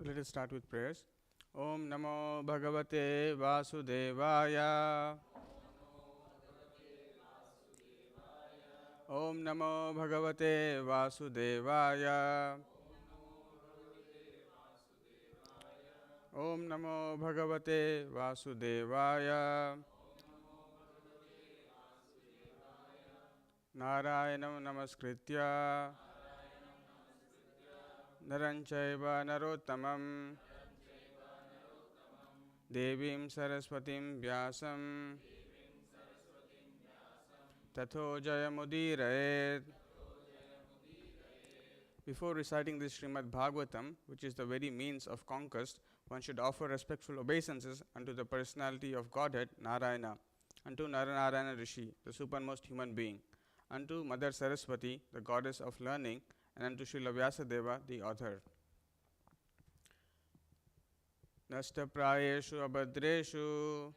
let us start with prayers. Om Namo Bhagavate Vasudevaya. Om Namo Bhagavate Vasudevaya. Om Namo Bhagavate Vasudevaya. Narayanam Namaskritya Naranchaiva Narottamam Devim Saraswatim Vyasam Tatho Jayamudiraet. Before reciting this Srimad Bhagavatam, which is the very means of conquest, one should offer respectful obeisances unto the personality of Godhead, Narayana, unto Naranarayana Rishi, the supermost human being, unto Mother Saraswati, the goddess of learning, and unto Srila Vyasadeva, the author. Nasta prayeshu abhadreshu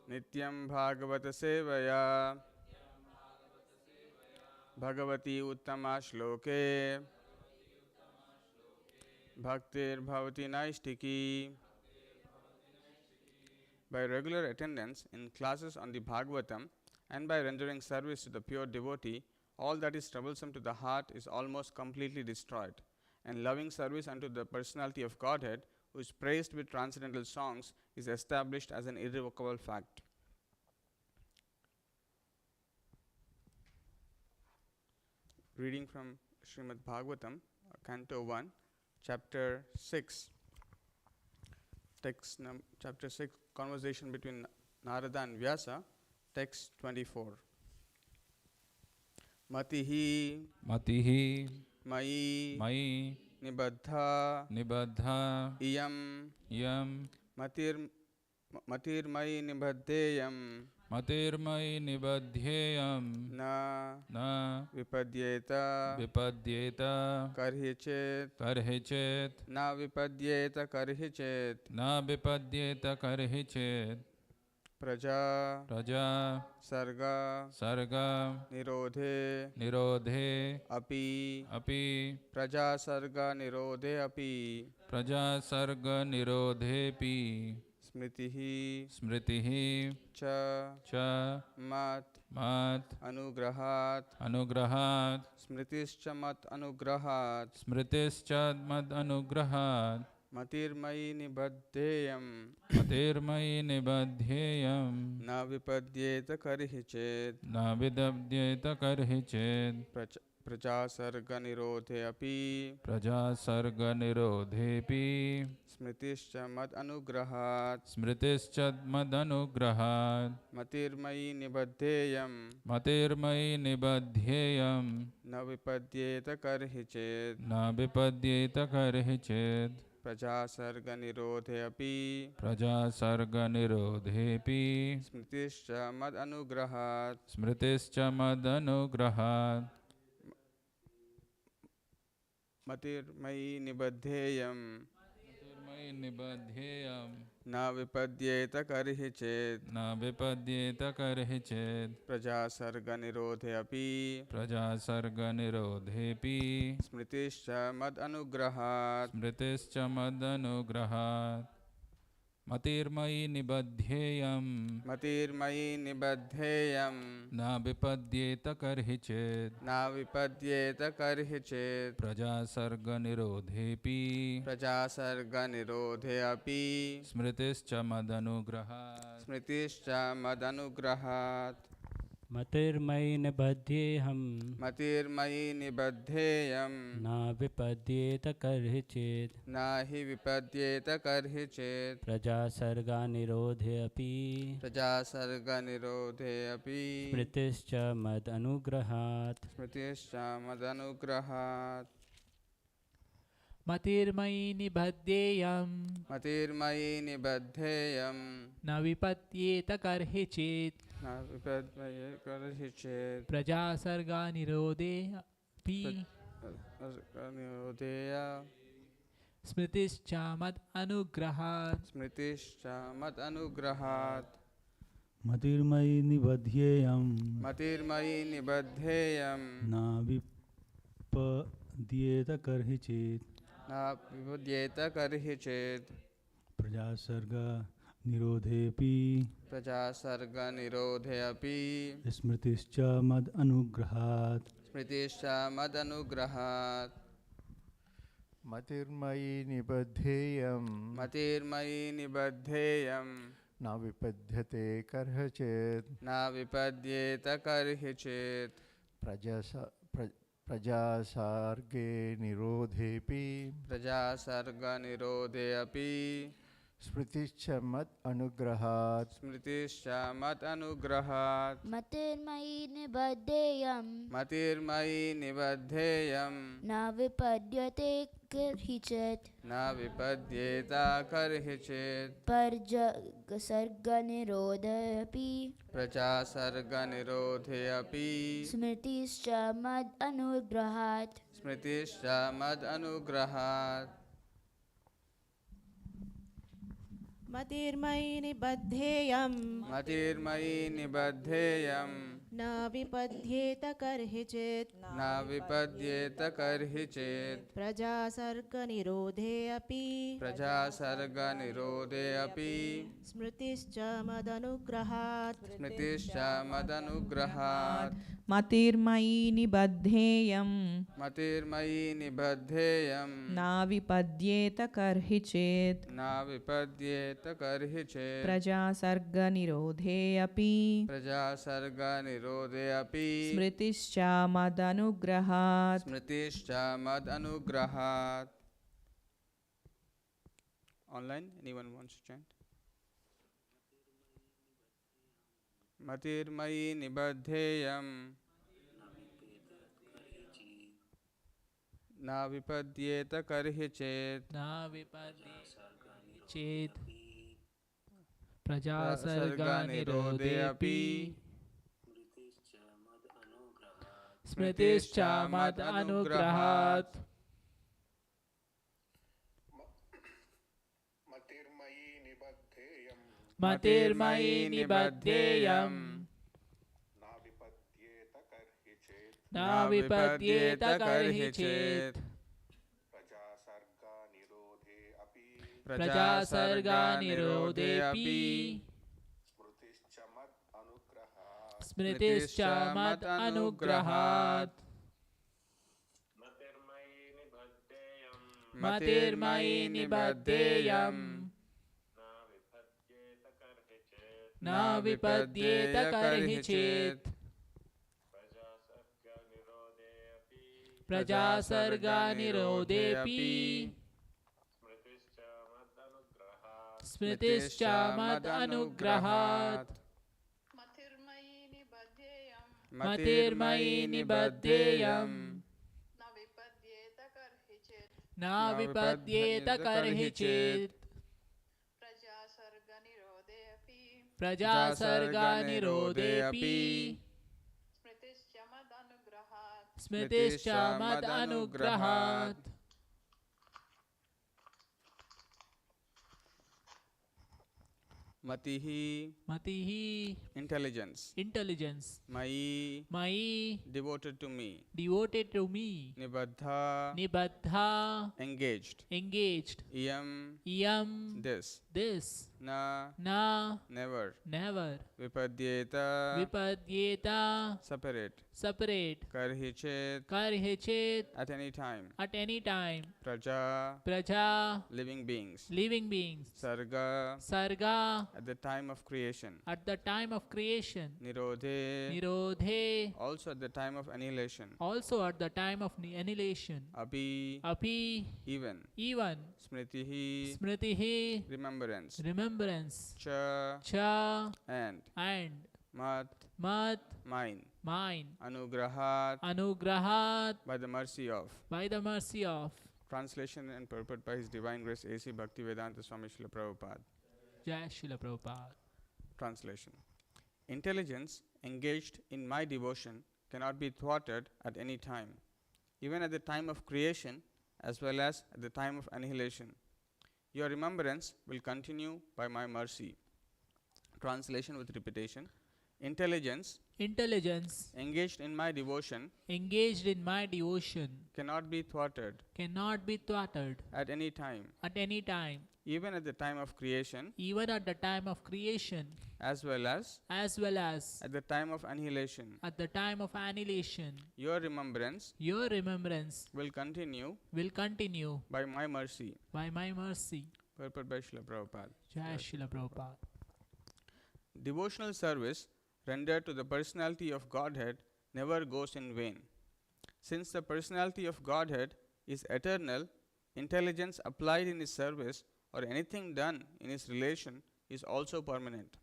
Nityam Bhagavata Sevaya Bhagavati Uttama Shloke Bhaktir Bhavati Naistiki. By regular attendance in classes on the Bhagavatam and by rendering service to the pure devotee, all that is troublesome to the heart is almost completely destroyed, and loving service unto the personality of Godhead, who is praised with transcendental songs, is established as an irrevocable fact. Reading from Srimad Bhagavatam, Canto 1, Chapter 6. Chapter 6, Conversation between Narada and Vyasa, text 24. Matihi Mai Nibaddha Iyam Matir Mai Nibaddheyam Na Vipadyeta Karhichet Na Vipadyeta Karhichet Praja Sarga Nirodhe Api Praja Sarga Nirodhe Api Smritihi Cha Mat Anugrahat Smritischa Mat Anugrahat Matirmai Nibaddheyam Na Vipadyeta Karhichet Praja Sarga Nirodhe Api Smritischa Mad Anugrahat Matirmai Nibaddheyam Na Vipadyeta Karhichet Praja Sarga Nirodhe Api Smritischa Mad Anugrahat Matirmai Nibaddheyam Na Vipadyeta Karhichet Praja Sarga Nirodhe Api Smritischa Mad Anugrahat Matirmai Nibaddheyam Na Vipadyeta Karhichet Praja Sarga Nirodhe Api Smritischa Mad Anugrahat Matirmai Nibaddheyam Na Vipadyeta Karhichet Praja Sarga Nirodhe Api Smritischa Mad Anugrahat Matirmai Nibaddheyam Na Vipadyeta Karhichet Praja Sarga Nirodhe Api Smritischa Mad Anugrahat Matirmai Nibaddheyam Na Vipadyeta Karhichet na vipadyeta karhi chet. Prajasarga nirodhepi Praja sarga nirodhe api. smritischa mad anugrahat. Smritischa mad anugrahat. Matirmayi nibadheyam Matirmayi nibadheyam. na vipadhyate karhachet Na vipadyeta karhi chet. prajasarge nirodhepi Praja sarga nirodhe api. smritischa mad anugrahat. Smritischa mad anugrahat. Matirmayi nibadheyam Matirmayi nibadheyam. na vipadyate karhichet Na vipadyeta karhi chet. sarga nirodhapi Praja sarga nirodhe api. smritischa mad anugrahat. Smritischa mad anugrahat. मतिर्मयि निबद्धेयम् Matirmayi nibadheyam. न विपद्येत कर्हिचित् Na vipadyeta karhi chet. प्रजासर्गनिरोधे अपि Praja sarga nirodhe api. स्मृतिश्च मदनुग्रहात् Smritischa mad anugrahat. मतिर्मयि निबद्धेयं Matirmayi nibadheyam. न विपद्येत कर्हिचेत् Na vipadyeta karhi chet. प्रजासर्गनिरोधे अपि Praja sarga nirodhe api. स्मृतिश्च मदनुग्रहात् Smritischa mad anugrahat. Online, anyone wants to chant? Matirmayi nibadheyam. Na vipadyeta karhi chet. न विपद्ये चेत् प्रजासर्गनिरोधे अपि स्मृतिश्च मद अनुग्रहात् मतिर्मयि निबद्धेयम् न विपद्येत कर्हिचित् प्रजासर्गनिरोधे अपि स्मृतिश्च मद अनुग्रहात् मतिर्मयि निबद्धेयम् न विपद्येत कर्हिचित् प्रजासर्गनिरोधेऽपि स्मृतिश्च मद अनुग्रहात् मतिर्मयि निबद्धेयम् न विपद्येत कर्हिचित् प्रजासर्गनिरोधेऽपि स्मृतिश्च मद अनुग्रहात् Matihi, मतिः intelligence. intelligence Mayi, मयि devoted to me. devoted to me Nibaddha, निबद्धा engaged. engaged Iyam, इयं this. this Na, न never. never Vipadyeta, विपद्येत separate. separate Karhi chet, कर्हिचित् at any time. at any time Praja, प्रजा living beings. living beings Sarga, sarga at the time of creation. at the time of creation Nirodhe, nirodhe also at the time of annihilation. also at the time of annihilation Api, api even. even Smritihi, smritihi remembrance. remembrance Cha, cha and. and Mat, mat mine. mine Anugrahat, anugrahat by the mercy of. by the mercy of Translation and purport by His Divine Grace A.C. Bhakti Vedanta Swami Srila Prabhupada. Jai Srila Prabhupada. Translation. Intelligence engaged in my devotion cannot be thwarted at any time, even at the time of creation as well as at the time of annihilation. Your remembrance will continue by my mercy. Translation with repetition. Intelligence intelligence engaged in my devotion engaged in my devotion cannot be thwarted cannot be thwarted at any time, at any time, even at the time of creation, even at the time of creation, as well as as well as at the time of annihilation. at the time of annihilation. Your remembrance Your remembrance will continue will continue by my mercy. by my mercy. Purport by Srila Prabhupada. Jai Srila Prabhupada. Devotional service rendered to the personality of Godhead never goes in vain. Since the personality of Godhead is eternal, intelligence applied in his service or anything done in his relation is also permanent.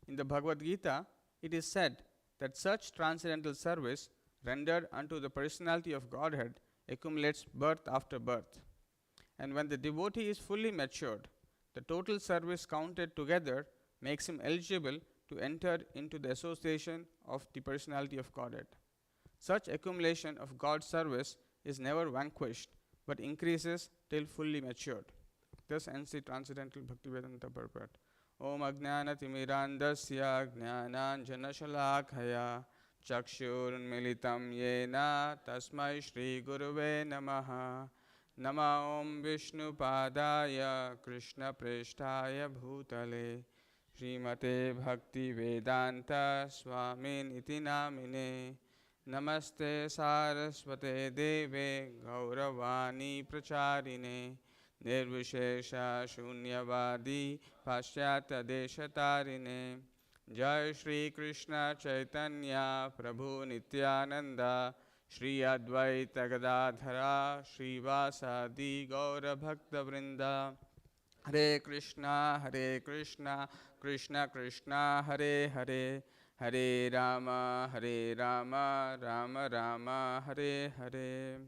In the Bhagavad Gita, it is said that such transcendental service rendered unto the personality of Godhead accumulates birth after birth. And when the devotee is fully matured, the total service counted together makes him eligible to enter into the association of the personality of Godhead. Such accumulation of God's service is never vanquished, but increases till fully matured. Thus ends the Transcendental Bhaktivedanta purport. Om Ajnanatimmirandasya Jnananjanashalakaya Chakshurunmilitam Yena Tasmai Shri Guruve Namaha. Nama Om Vishnu Padaya Krishna Preshtaya Bhutale Srimate Bhakti Vedanta Swamin Iti Namine. Namaste Saraswate Deve Gauravani Pracharine Nirvishesha Shunyavadi Pashyata Deshatarine. Jai Shri Krishna Chaitanya Prabhu Nityananda Shri Advaita Gadadhara Shri Vasadi Gaura Bhakta Vrinda. Hare Krishna Krishna Krishna Hare Hare Hare Rama Rama Rama Hare Hare.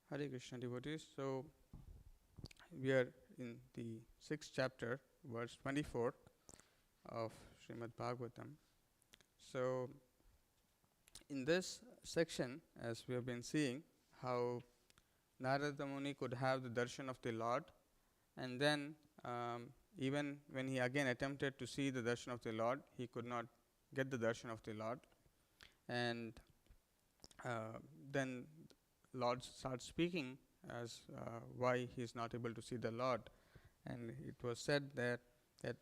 Hare Krishna devotees. So we are in the 6th chapter, verse 24 of Srimad Bhagavatam. So in this section, as we have been seeing, how Narada Muni could have the darshan of the Lord, and then even when he again attempted to see the darshan of the Lord, he could not get the darshan of the Lord. And then Lord starts speaking as why he is not able to see the Lord. And it was said that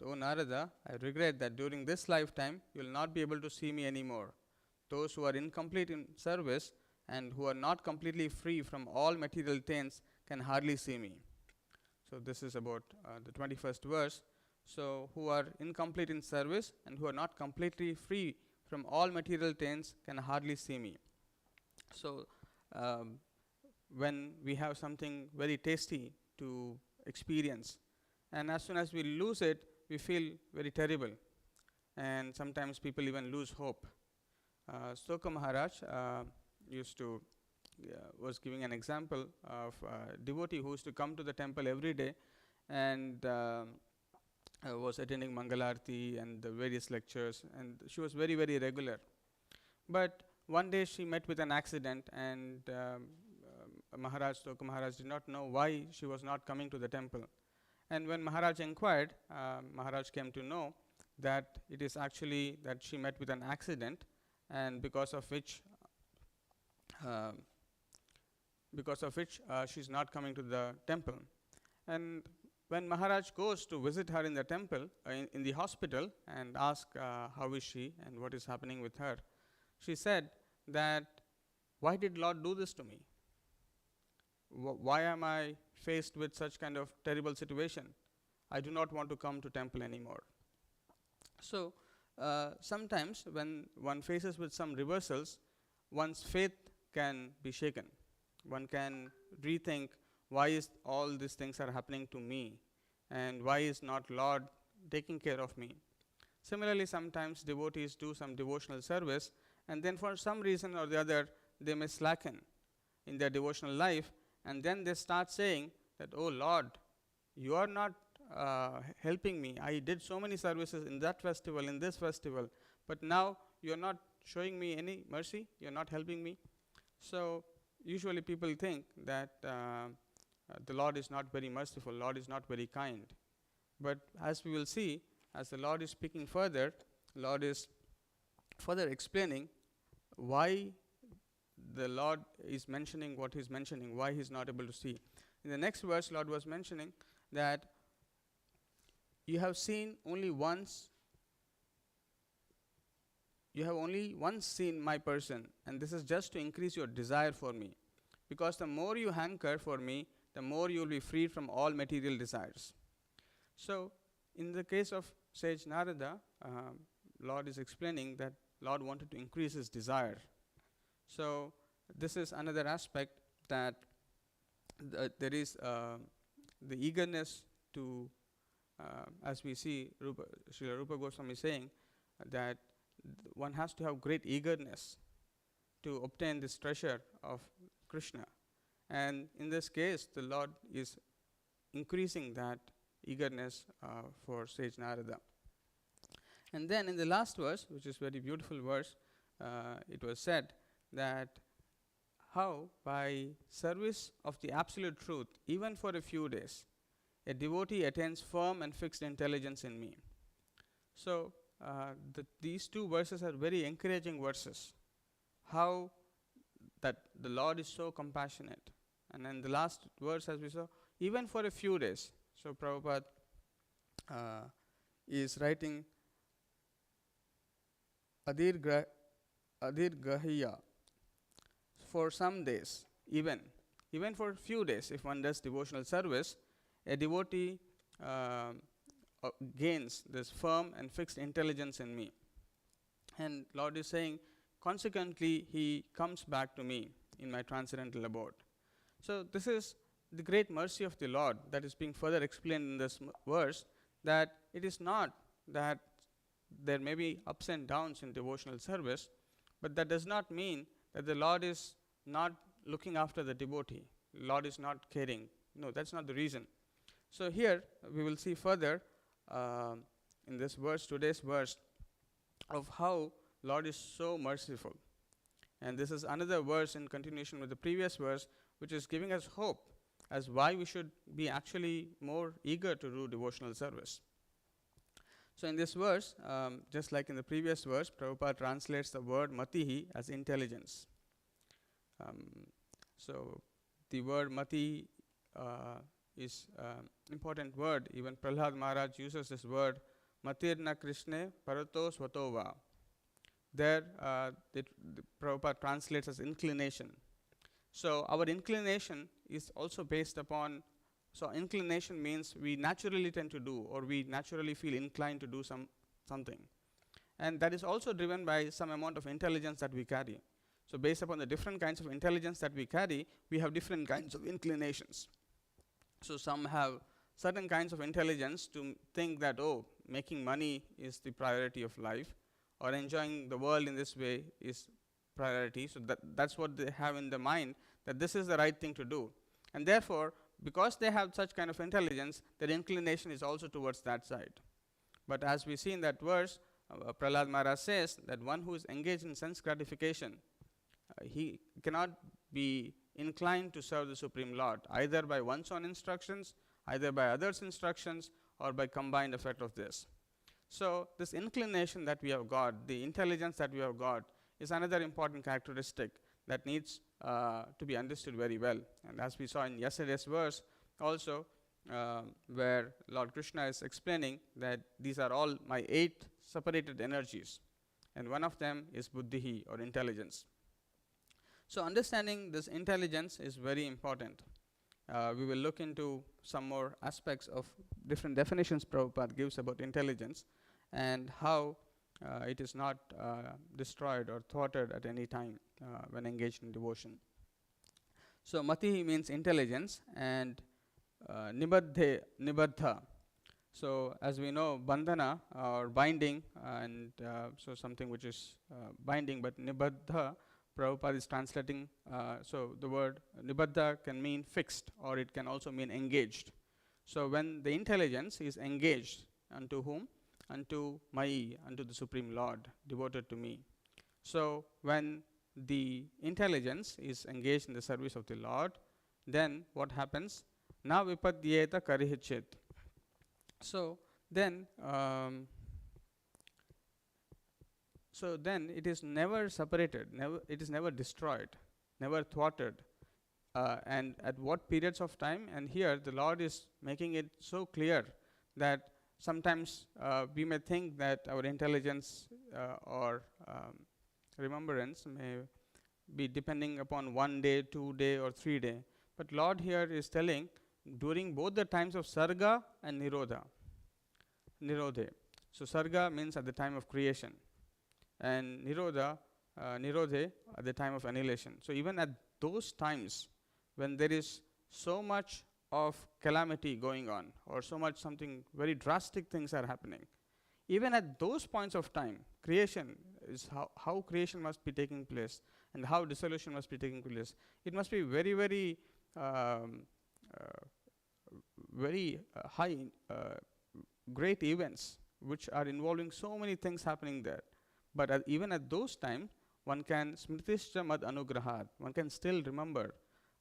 O Narada, I regret that during this lifetime you will not be able to see me anymore. Those who are incomplete in service and who are not completely free from all material taints can hardly see me. So this is about the 21st verse. So who are incomplete in service and who are not completely free from all material taints can hardly see me. So when we have something very tasty to experience, and as soon as we lose it, we feel very terrible, and sometimes people even lose hope. Stoka Maharaj was giving an example of a devotee who used to come to the temple every day and was attending Mangalarti and the various lectures, and she was very, very regular. But one day she met with an accident, and Stoka Maharaj did not know why she was not coming to the temple. And when Maharaj inquired, Maharaj came to know that it is actually that she met with an accident, and because of which she is not coming to the temple. And when Maharaj goes to visit her in the temple, in the hospital, and ask how is she and what is happening with her, she said that, why did Lord do this to me? Why am I faced with such kind of terrible situation? I do not want to come to temple anymore. So sometimes when one faces with some reversals, one's faith can be shaken. One can rethink, why is all these things are happening to me, and why is not Lord taking care of me? Similarly, sometimes devotees do some devotional service, and then for some reason or the other, they may slacken in their devotional life, and then they start saying that, oh Lord, you are not helping me. I did so many services in that festival, in this festival, but now you're not showing me any mercy, you're not helping me. So usually people think that the Lord is not very merciful, Lord is not very kind. But as we will see, as the Lord is speaking further, Lord is further explaining why the Lord is mentioning what he's mentioning, why he's not able to see. In the next verse, Lord was mentioning that you have only once seen my person, and this is just to increase your desire for me. Because the more you hanker for me, the more you will be freed from all material desires. So, in the case of sage Narada, Lord is explaining that Lord wanted to increase his desire. So, this is another aspect that there is the eagerness to, as we see Srila Rupa Goswami saying, that one has to have great eagerness to obtain this treasure of Krishna. And in this case, the Lord is increasing that eagerness for sage Narada. And then in the last verse, which is very beautiful verse, it was said that how by service of the absolute truth, even for a few days, a devotee attains firm and fixed intelligence in me. So these two verses are very encouraging verses. How that the Lord is so compassionate. And then the last verse, as we saw, even for a few days. So Prabhupada is writing Adirgahiya, for some days, even for a few days, if one does devotional service, a devotee gains this firm and fixed intelligence in me. And Lord is saying, consequently, he comes back to me in my transcendental abode. So this is the great mercy of the Lord that is being further explained in this verse, that it is not that there may be ups and downs in devotional service, but that does not mean that the Lord is not looking after the devotee. Lord is not caring. No, that's not the reason. So here we will see further in this verse, today's verse, of how Lord is so merciful. And this is another verse in continuation with the previous verse, which is giving us hope as why we should be actually more eager to do devotional service. So in this verse, just like in the previous verse, Prabhupada translates the word matihi as intelligence. So the word mati is important word. Even Prahlad Maharaj uses this word, matirna krishne parato svatova. There, Prabhupada translates as inclination. So our inclination is also based upon, so inclination means we naturally tend to do, or we naturally feel inclined to do something. And that is also driven by some amount of intelligence that we carry. So based upon the different kinds of intelligence that we carry, we have different kinds of inclinations. So some have certain kinds of intelligence to think that, oh, making money is the priority of life, or enjoying the world in this way is priority. So that's what they have in their mind, that this is the right thing to do. And therefore, because they have such kind of intelligence, their inclination is also towards that side. But as we see in that verse, Prahlad Maharaj says that one who is engaged in sense gratification, he cannot be inclined to serve the Supreme Lord, either by one's own instructions, either by others' instructions, or by combined effect of this. So this inclination that we have got, the intelligence that we have got, is another important characteristic that needs to be understood very well. And as we saw in yesterday's verse also, where Lord Krishna is explaining that these are all my 8 separated energies, and one of them is buddhihi, or intelligence. So understanding this intelligence is very important. We will look into some more aspects of different definitions Prabhupada gives about intelligence, and how it is not destroyed or thwarted at any time when engaged in devotion. So matihi means intelligence, and nibaddha. So as we know, bandhana or binding, and so something which is binding, but nibaddha, Prabhupada is translating, so the word nibaddha can mean fixed, or it can also mean engaged. So when the intelligence is engaged, unto whom? unto Mai, unto the Supreme Lord, devoted to me. So when the intelligence is engaged in the service of the Lord, then what happens? Na vipadyeta karihichet. So then it is never separated, it is never destroyed, never thwarted. And at what periods of time? And here the Lord is making it so clear that sometimes we may think that our intelligence or remembrance may be depending upon 1 day, 2 day, or 3 day. But Lord here is telling during both the times of Sarga and Nirodhe. So Sarga means at the time of creation, and Nirodhe at the time of annihilation. So even at those times when there is so much of calamity going on, or so much something very drastic things are happening, even at those points of time, creation is how creation must be taking place and how dissolution must be taking place. It must be very, very high, great events which are involving so many things happening there. But even at those times, one can smritischa mad anugrahat, one can still remember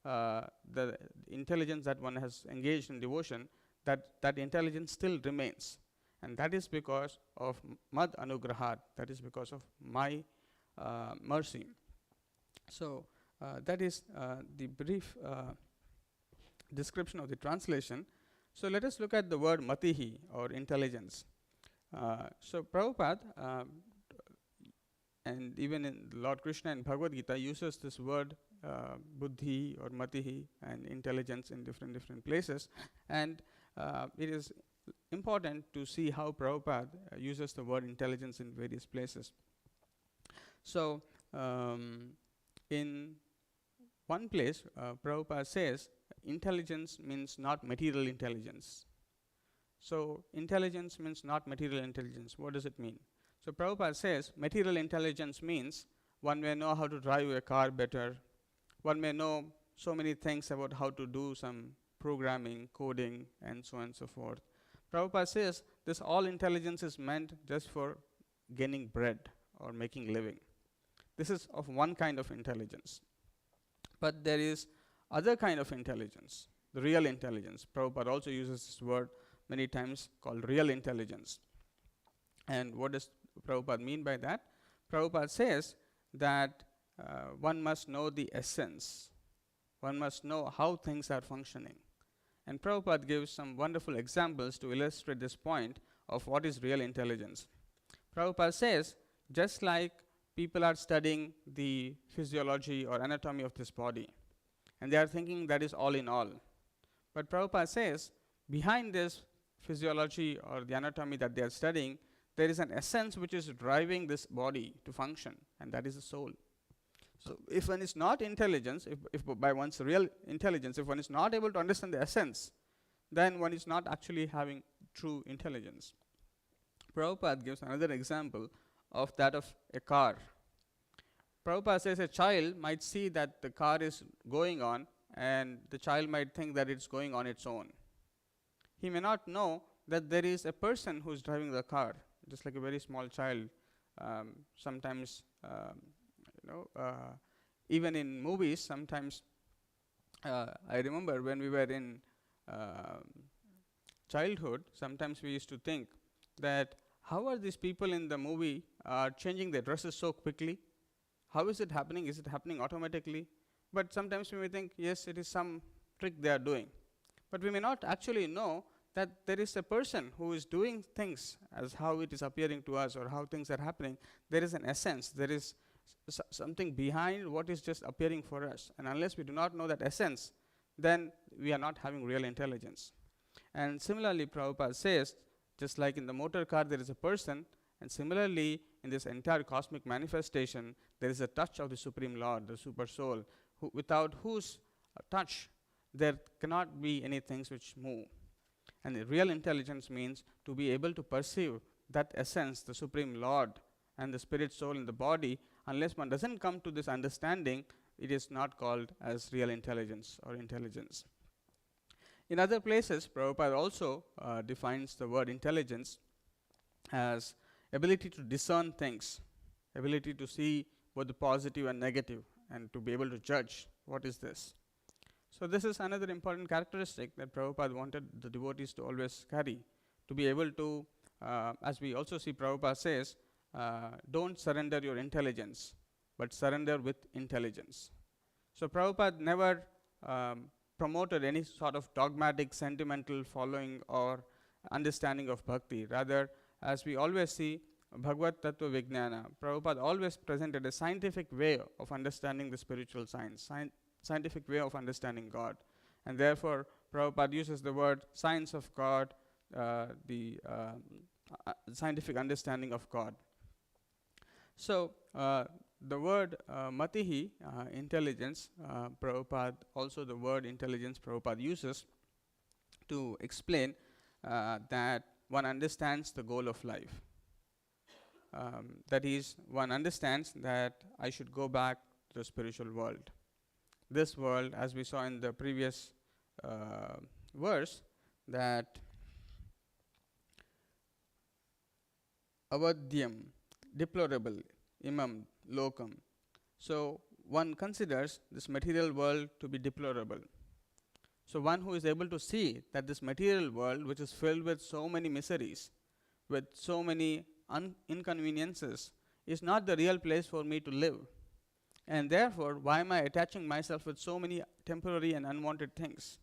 the intelligence that one has engaged in devotion, that intelligence still remains. And that is because of mad anugrahat, that is because of my mercy. So that is the brief description of the translation. So let us look at the word matihi, or intelligence. So Prabhupada, and even in Lord Krishna in Bhagavad Gita, uses this word buddhi or matihi and intelligence in different places. And it is important to see how Prabhupada uses the word intelligence in various places. So in one place, Prabhupada says intelligence means not material intelligence. So intelligence means not material intelligence. What does it mean? So Prabhupada says material intelligence means one may know how to drive a car better, one may know so many things about how to do some programming, coding, and so on and so forth. Prabhupada says this all intelligence is meant just for gaining bread or making living. This is of one kind of intelligence. But there is other kind of intelligence, the real intelligence. Prabhupada also uses this word many times, called real intelligence. And what does Prabhupada mean by that? Prabhupada says that one must know the essence. One must know how things are functioning. And Prabhupada gives some wonderful examples to illustrate this point of what is real intelligence. Prabhupada says, just like people are studying the physiology or anatomy of this body, and they are thinking that is all in all. But Prabhupada says, behind this physiology or the anatomy that they are studying, there is an essence which is driving this body to function, and that is the soul. So if one is not intelligence, if by one's real intelligence, if one is not able to understand the essence, then one is not actually having true intelligence. Prabhupada gives another example of that of a car. Prabhupada says a child might see that the car is going on, and the child might think that it's going on its own. He may not know that there is a person who is driving the car, just like a very small child. Sometimes, even in movies, sometimes I remember when we were in childhood, sometimes we used to think that how are these people in the movie changing their dresses so quickly? How is it happening? Is it happening automatically? But sometimes we may think, yes, it is some trick they are doing. But we may not actually know that there is a person who is doing things as how it is appearing to us or how things are happening. There is an essence. There is something behind what is just appearing for us. And unless we do not know that essence, then we are not having real intelligence. And similarly, Prabhupada says, just like in the motor car there is a person, and similarly in this entire cosmic manifestation, there is a touch of the Supreme Lord, the Super Soul, without whose touch there cannot be any things which move. And the real intelligence means to be able to perceive that essence, the Supreme Lord and the Spirit Soul in the body. Unless one doesn't come to this understanding, it is not called as real intelligence or intelligence. In other places, Prabhupada also defines the word intelligence. as ability to discern things, ability to see both the positive and negative, and to be able to judge what is this. So this is another important characteristic that Prabhupada wanted the devotees to always carry, to be able to, as we also see Prabhupada says, don't surrender your intelligence, but surrender with intelligence. So Prabhupada never promoted any sort of dogmatic, sentimental following or understanding of bhakti. Rather, as we always see, Bhagavad Tattva Vijnana, Prabhupada always presented a scientific way of understanding the spiritual science, scientific way of understanding God. And therefore, Prabhupada uses the word science of God, the scientific understanding of God. So, the word matihi, intelligence, Prabhupada, also the word intelligence Prabhupada uses to explain that one understands the goal of life. That is, one understands that I should go back to the spiritual world. This world, as we saw in the previous verse, that avadyam, deplorable, imam, lokam. So one considers this material world to be deplorable. So one who is able to see that this material world, which is filled with so many miseries, with so many inconveniences, is not the real place for me to live. And therefore, why am I attaching myself with so many temporary and unwanted things?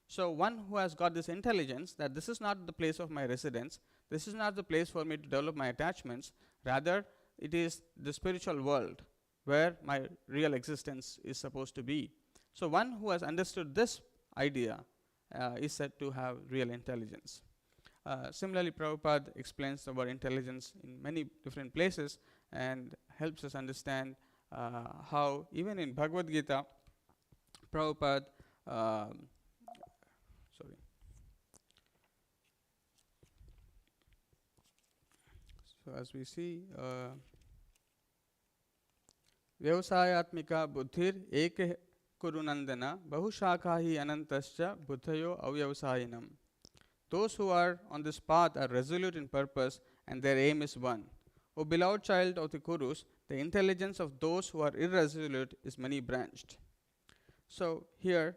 So one who has got this intelligence that this is not the place of my residence, this is not the place for me to develop my attachments, rather it is the spiritual world where my real existence is supposed to be. So one who has understood this idea is said to have real intelligence. Similarly, Prabhupada explains the word intelligence in many different places and helps us understand how even in Bhagavad Gita, Prabhupada, so as we see, Vyavasayatmika buddhir eke kurunandana bahushakha hi anantascha buddhayo avyavasayinam. Those who are on this path are resolute in purpose and their aim is one. O beloved child of the Kurus, the intelligence of those who are irresolute is many branched. So here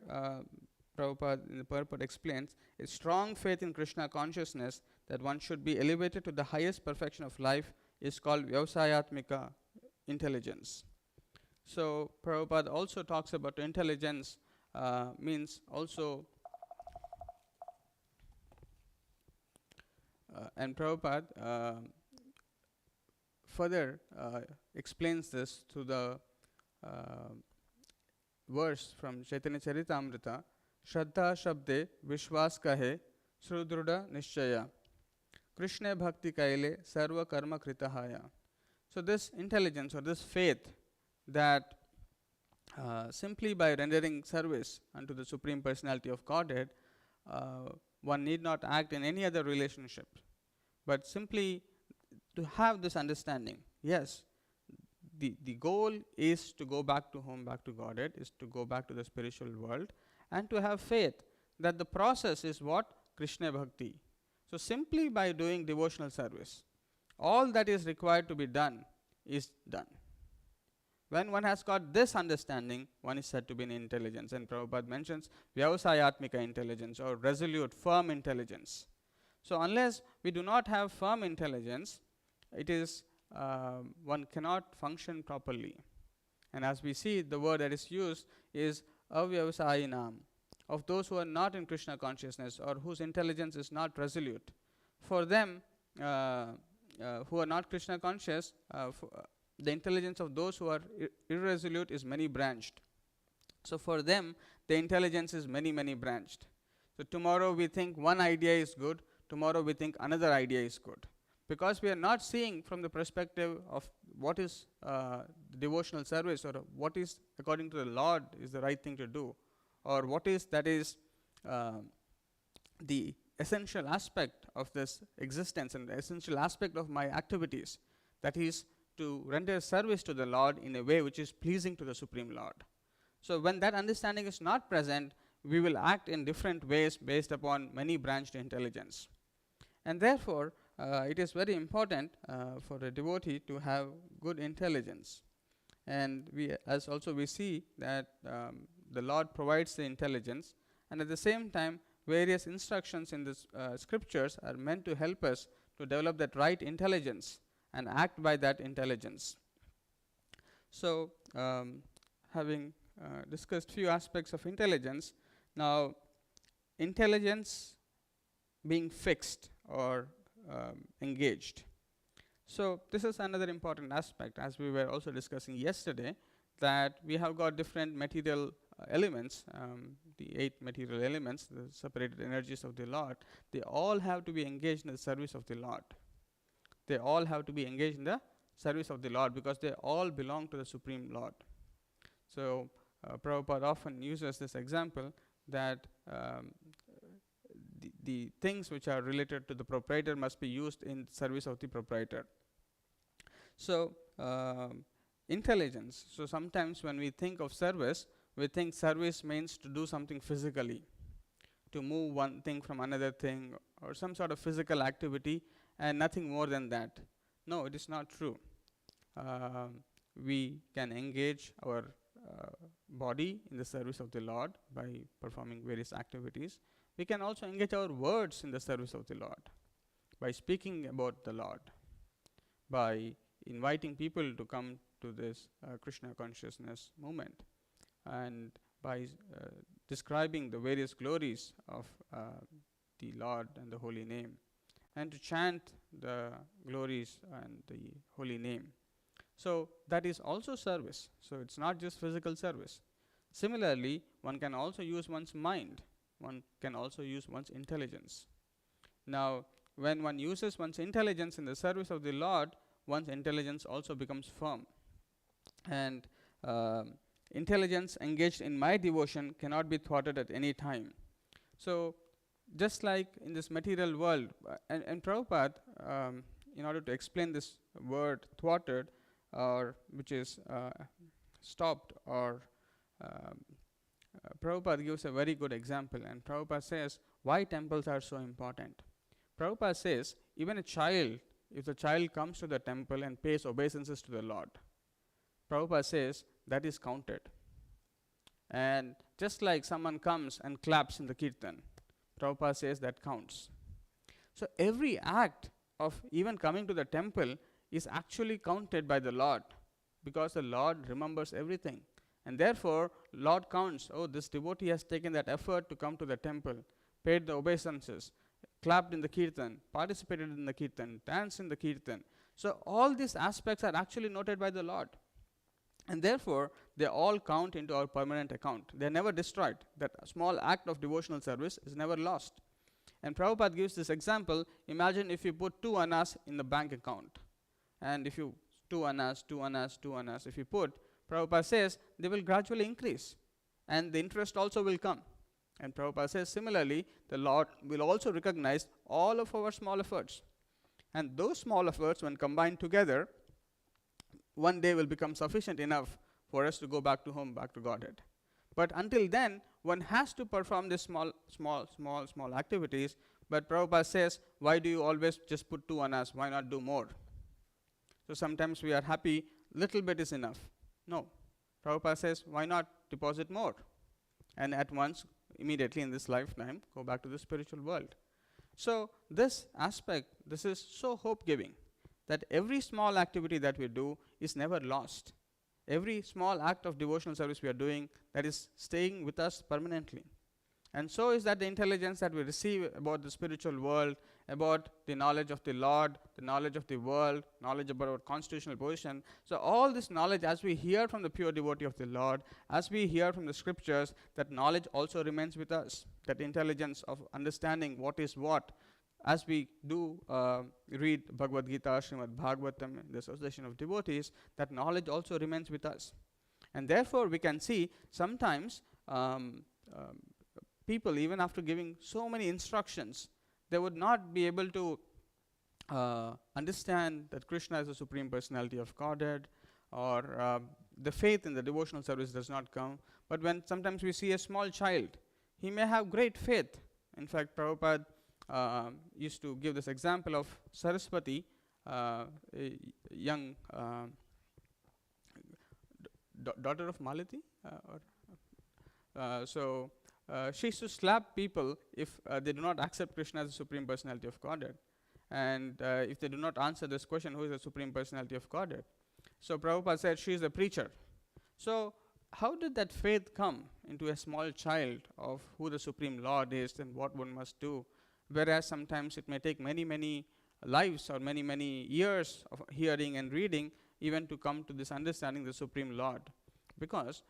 Prabhupada in the purport explains a strong faith in Krishna consciousness that one should be elevated to the highest perfection of life is called Vyavasayatmika intelligence. So Prabhupada also talks about intelligence means also and Prabhupada further explains this to the verse from Chaitanya Charitamrita, Shraddha Shabde Vishwas Kahe Srudruda Nishchaya Krishna Bhakti Kaile Sarva Karma Kritahaya. So this intelligence or this faith that simply by rendering service unto the Supreme Personality of Godhead, one need not act in any other relationship, but simply to have this understanding, yes, the goal is to go back to home, back to Godhead, is to go back to the spiritual world, and to have faith that the process is what? Krishna Bhakti. So simply by doing devotional service, all that is required to be done is done. When one has got this understanding, one is said to be in intelligence. And Prabhupada mentions Vyavasayatmika intelligence or resolute, firm intelligence. So unless we do not have firm intelligence, it is one cannot function properly. And as we see, the word that is used is avyavasayinam, of those who are not in Krishna consciousness or whose intelligence is not resolute. For them, who are not Krishna conscious, the intelligence of those who are irresolute is many branched. So for them, the intelligence is many, many branched. So tomorrow we think one idea is good, tomorrow we think another idea is good. Because we are not seeing from the perspective of what is devotional service or what is according to the Lord is the right thing to do, or what is that is the essential aspect of this existence and the essential aspect of my activities, that is to render service to the Lord in a way which is pleasing to the Supreme Lord. So when that understanding is not present, we will act in different ways based upon many branched intelligence. And therefore, it is very important for a devotee to have good intelligence. And as also we see that the Lord provides the intelligence, and at the same time various instructions in the scriptures are meant to help us to develop that right intelligence and act by that intelligence. So having discussed few aspects of intelligence, now intelligence being fixed or engaged. So this is another important aspect, as we were also discussing yesterday, that we have got different material elements, the 8 material elements, the separated energies of the Lord. They all have to be engaged in the service of the Lord. They all have to be engaged in the service of the Lord, because they all belong to the Supreme Lord. So Prabhupada often uses this example that the things which are related to the proprietor must be used in service of the proprietor. So intelligence. So sometimes when we think of service, we think service means to do something physically, to move one thing from another thing, or some sort of physical activity, and nothing more than that. No, it is not true. We can engage our body in the service of the Lord by performing various activities. We can also engage our words in the service of the Lord by speaking about the Lord, by inviting people to come to this Krishna consciousness movement, and by describing the various glories of the Lord and the holy name, and to chant the glories and the holy name. So that is also service. So it's not just physical service. Similarly, one can also use one's mind. One can also use one's intelligence. Now, when one uses one's intelligence in the service of the Lord, one's intelligence also becomes firm. And intelligence engaged in my devotion cannot be thwarted at any time. So just like in this material world, and Prabhupada, in order to explain this word thwarted, or which is stopped, or Prabhupada gives a very good example, and Prabhupada says why temples are so important. Prabhupada says even a child, if the child comes to the temple and pays obeisances to the Lord, Prabhupada says that is counted. And just like someone comes and claps in the kirtan, Prabhupada says that counts. So every act of even coming to the temple is actually counted by the Lord, because the Lord remembers everything. And therefore, Lord counts, oh, this devotee has taken that effort to come to the temple, paid the obeisances, clapped in the kirtan, participated in the kirtan, danced in the kirtan. So all these aspects are actually noted by the Lord. And therefore, they all count into our permanent account. They are never destroyed. That small act of devotional service is never lost. And Prabhupada gives this example. Imagine if you put 2 annas in the bank account. And if you 2 annas, 2 annas, 2 annas, if you put, Prabhupada says they will gradually increase. And the interest also will come. And Prabhupada says similarly, the Lord will also recognize all of our small efforts. And those small efforts, when combined together, one day will become sufficient enough for us to go back to home, back to Godhead. But until then, one has to perform these small activities. But Prabhupada says, why do you always just put 2 annas? Why not do more? So sometimes we are happy, little bit is enough. No. Prabhupada says, why not deposit more? And at once, immediately in this lifetime, go back to the spiritual world. So this aspect, this is so hope-giving, that every small activity that we do is never lost. Every small act of devotional service we are doing, that is staying with us permanently. And so is that the intelligence that we receive about the spiritual world, about the knowledge of the Lord, the knowledge of the world, knowledge about our constitutional position. So all this knowledge, as we hear from the pure devotee of the Lord, as we hear from the scriptures, that knowledge also remains with us. That intelligence of understanding what is what. As we do read Bhagavad Gita, Srimad Bhagavatam, the association of devotees, that knowledge also remains with us. And therefore, we can see sometimes people, even after giving so many instructions, they would not be able to understand that Krishna is the Supreme Personality of Godhead, or the faith in the devotional service does not come. But when sometimes we see a small child, he may have great faith. In fact, Prabhupada used to give this example of Saraswati, a young daughter of Malati, she used to slap people if they do not accept Krishna as the Supreme Personality of Godhead, and if they do not answer this question, who is the Supreme Personality of Godhead? So Prabhupada said she is a preacher. So how did that faith come into a small child of who the Supreme Lord is and what one must do? Whereas sometimes it may take many, many lives or many, many years of hearing and reading even to come to this understanding the Supreme Lord. Because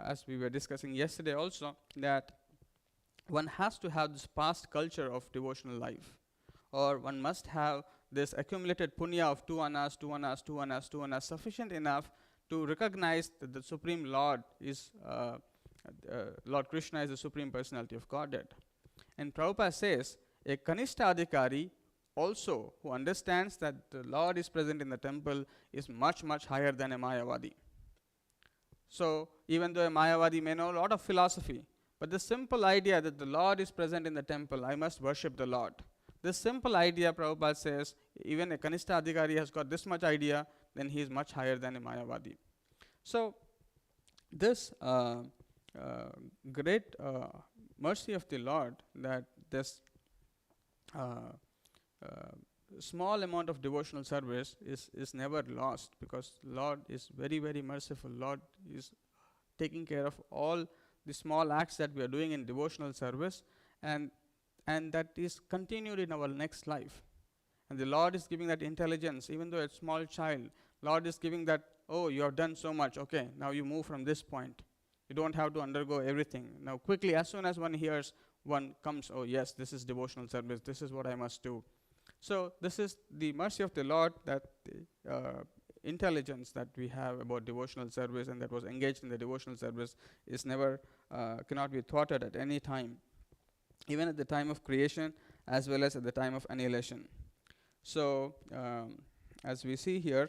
as we were discussing yesterday also, that one has to have this past culture of devotional life, or one must have this accumulated punya of 2 annas, 2 annas, 2 annas, 2 annas, sufficient enough to recognize that the Supreme Lord is, Lord Krishna is the Supreme Personality of Godhead. And Prabhupada says, a Kanishta Adhikari also who understands that the Lord is present in the temple is much, much higher than a Mayavadi. So even though a Mayavadi may know a lot of philosophy, but the simple idea that the Lord is present in the temple, I must worship the Lord. This simple idea, Prabhupada says, even a Kanishta Adhikari has got this much idea, then he is much higher than a Mayavadi. So this great mercy of the Lord, that this small amount of devotional service is never lost, because Lord is very, very merciful. Lord is taking care of all the small acts that we are doing in devotional service, and that is continued in our next life. And the Lord is giving that intelligence, even though a small child, Lord is giving that, oh, you have done so much, okay, now you move from this point. You don't have to undergo everything. Now quickly, as soon as one hears, one comes, oh yes, this is devotional service, this is what I must do. So this is the mercy of the Lord, that the intelligence that we have about devotional service and that was engaged in the devotional service is never, cannot be thwarted at any time, even at the time of creation as well as at the time of annihilation. So as we see here,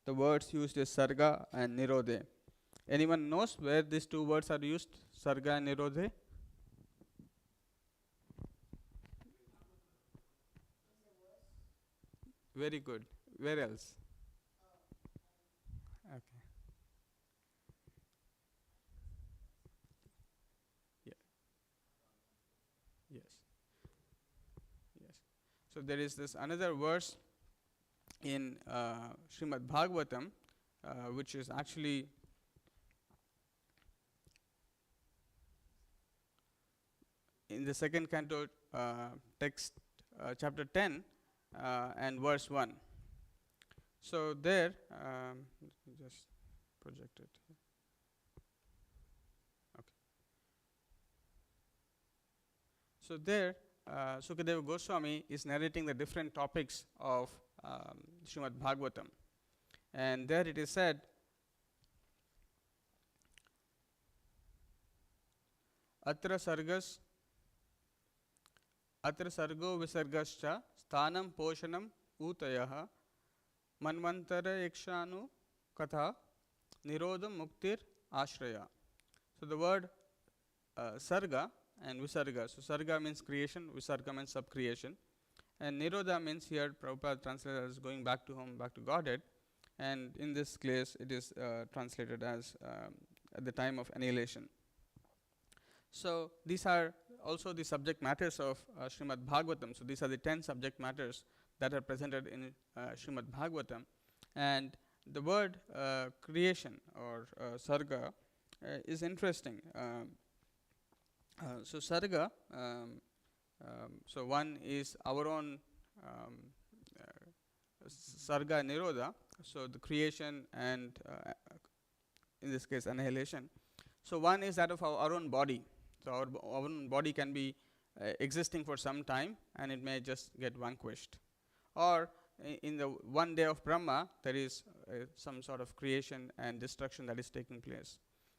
the words used is sarga and nirodhe. Anyone knows where these two words are used, sarga and nirodhe? Very good. Where else? Okay. Yeah. Yes. Yes. So there is this another verse in Srimad Bhagavatam, which is actually in the second canto text, chapter 10 and verse 1. So there, just project it. Okay. So there, Sukadeva Goswami is narrating the different topics of Srimad Bhagavatam. And there it is said, Atra sargas, Atra sargo visargascha, sthanam poshanam utayaha, manvantara ekshanu katha, nirodham muktir ashraya. So the word sarga and visarga. So sarga means creation, visarga means subcreation, and nirodha means here Prabhupada translated as going back to home, back to Godhead, and in this case it is translated as at the time of annihilation. So these are also the subject matters of Srimad Bhagavatam. So these are the 10 subject matters that are presented in Srimad Bhagavatam. And the word creation or sarga is interesting. So sarga, so one is our own sarga nirodha, so the creation and in this case annihilation. So one is that of our own body. So our own body can be existing for some time and it may just get vanquished. Or in the one day of Brahma, there is some sort of creation and destruction that is taking place.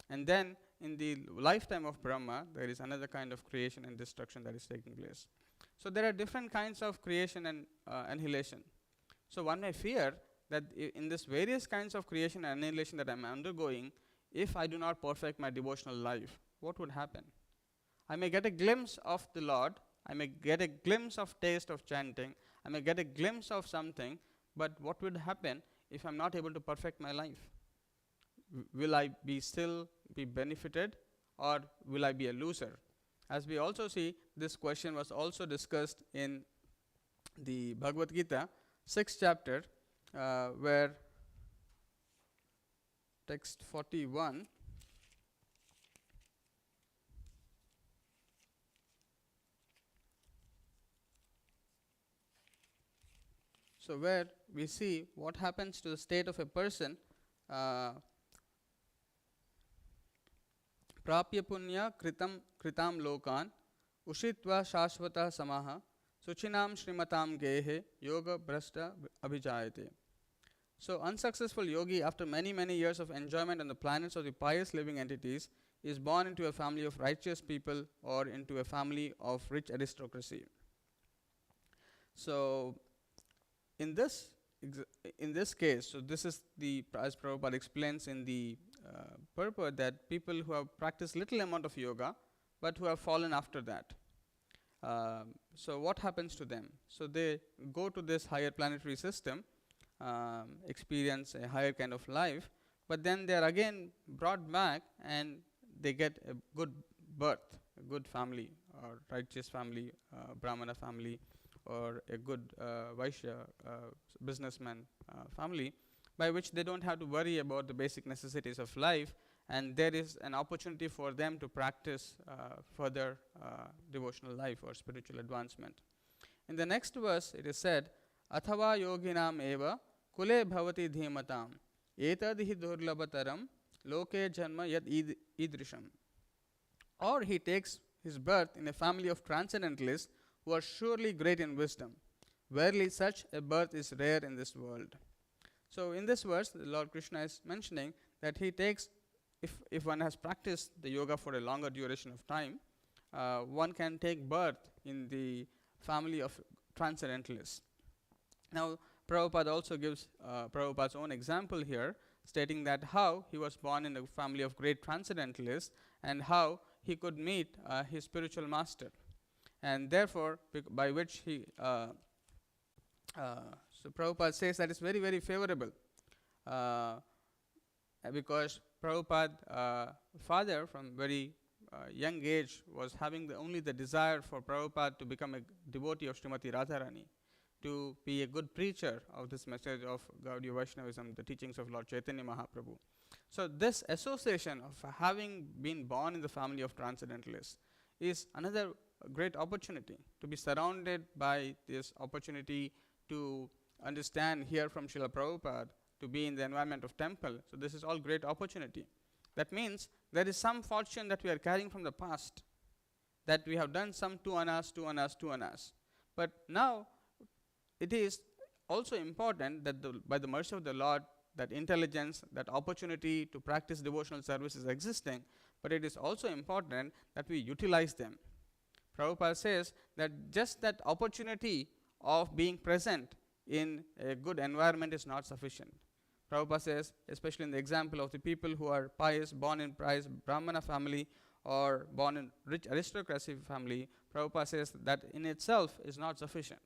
And then in the lifetime of Brahma, there is another kind of creation and destruction that is taking place. So there are different kinds of creation and annihilation. So one may fear that in this various kinds of creation and annihilation that I am undergoing, if I do not perfect my devotional life, what would happen? I may get a glimpse of the Lord I may get a glimpse of taste of chanting, I may get a glimpse of something, but what would happen if I'm not able to perfect my life? Will I still be benefited, or will I be a loser? As we also see, this question was also discussed in the Bhagavad Gita, 6th chapter, where text 41. So where we see what happens to the state of a person, prapya punya kritam lokan ushitva shashvata samaha suchinam shrimatam gehe yoga brashta abhijayate. So unsuccessful yogi, after many years of enjoyment on the planets of the pious living entities, is born into a family of righteous people or into a family of rich aristocracy. So in this case, so this is the, as Prabhupada explains in the purport, that people who have practiced little amount of yoga but who have fallen after that. So what happens to them? So they go to this higher planetary system, experience a higher kind of life, but then they are again brought back and they get a good birth, a good family, or righteous family, Brahmana family, or a good Vaishya businessman family, by which they don't have to worry about the basic necessities of life, and there is an opportunity for them to practice further devotional life or spiritual advancement. In the next verse it is said, Athava yoginam eva kule bhavati dhimatam etadhi durlabhataram loke janma yad idrisham. Or he takes his birth in a family of transcendentalists who are surely great in wisdom. Verily such a birth is rare in this world. So in this verse, the Lord Krishna is mentioning that he takes, if one has practiced the yoga for a longer duration of time, one can take birth in the family of transcendentalists. Now Prabhupada also gives Prabhupada's own example here, stating that how he was born in a family of great transcendentalists and how he could meet his spiritual master, and therefore by which he so Prabhupada says that it's very favorable, because Prabhupada father from very young age was having only the desire for Prabhupada to become a devotee of Srimati Radharani, to be a good preacher of this message of Gaudiya Vaishnavism, the teachings of Lord Chaitanya Mahaprabhu. So this association of having been born in the family of transcendentalists is another great opportunity, to be surrounded by this opportunity to understand, hear from Srila Prabhupada, to be in the environment of temple. So this is all great opportunity. That means there is some fortune that we are carrying from the past, that we have done some 2 annas. But now it is also important that by the mercy of the Lord, that intelligence, that opportunity to practice devotional service is existing, but it is also important that we utilize them. Prabhupada says that just that opportunity of being present in a good environment is not sufficient. Prabhupada says, especially in the example of the people who are pious, born in pious Brahmana family or born in rich aristocracy family, Prabhupada says that in itself is not sufficient.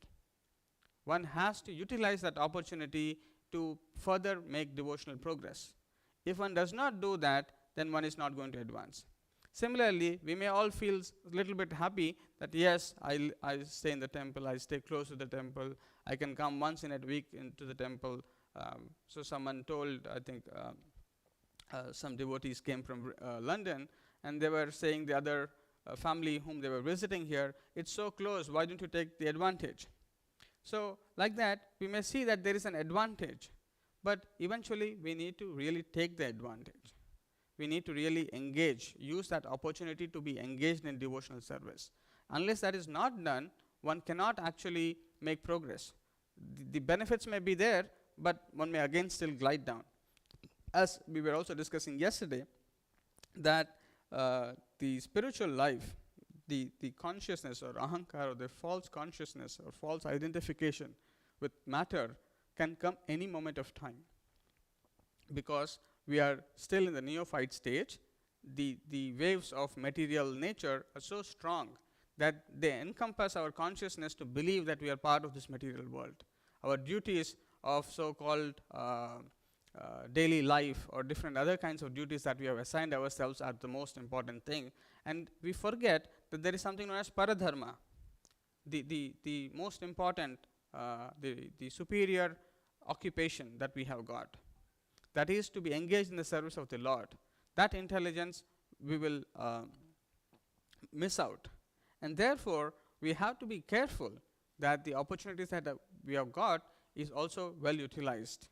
One has to utilize that opportunity to further make devotional progress. If one does not do that, then one is not going to advance. Similarly, we may all feel a little bit happy that yes, I stay in the temple, I stay close to the temple, I can come once in a week into the temple. So someone told, I think some devotees came from London, and they were saying the other family whom they were visiting here, it's so close, why don't you take the advantage? So like that, we may see that there is an advantage, but eventually we need to really take the advantage. We need to really engage, use that opportunity to be engaged in devotional service. Unless that is not done, one cannot actually make progress. The benefits may be there, but one may again still glide down. As we were also discussing yesterday, that the spiritual life, the consciousness or ahankara, or the false consciousness or false identification with matter can come any moment of time, because we are still in the neophyte stage. The waves of material nature are so strong that they encompass our consciousness to believe that we are part of this material world. Our duties of so-called daily life or different other kinds of duties that we have assigned ourselves are the most important thing. And we forget that there is something known as paradharma, the most important, the superior occupation that we have got. That is to be engaged in the service of the Lord. That intelligence we will miss out. And therefore, we have to be careful that the opportunities that we have got is also well utilized.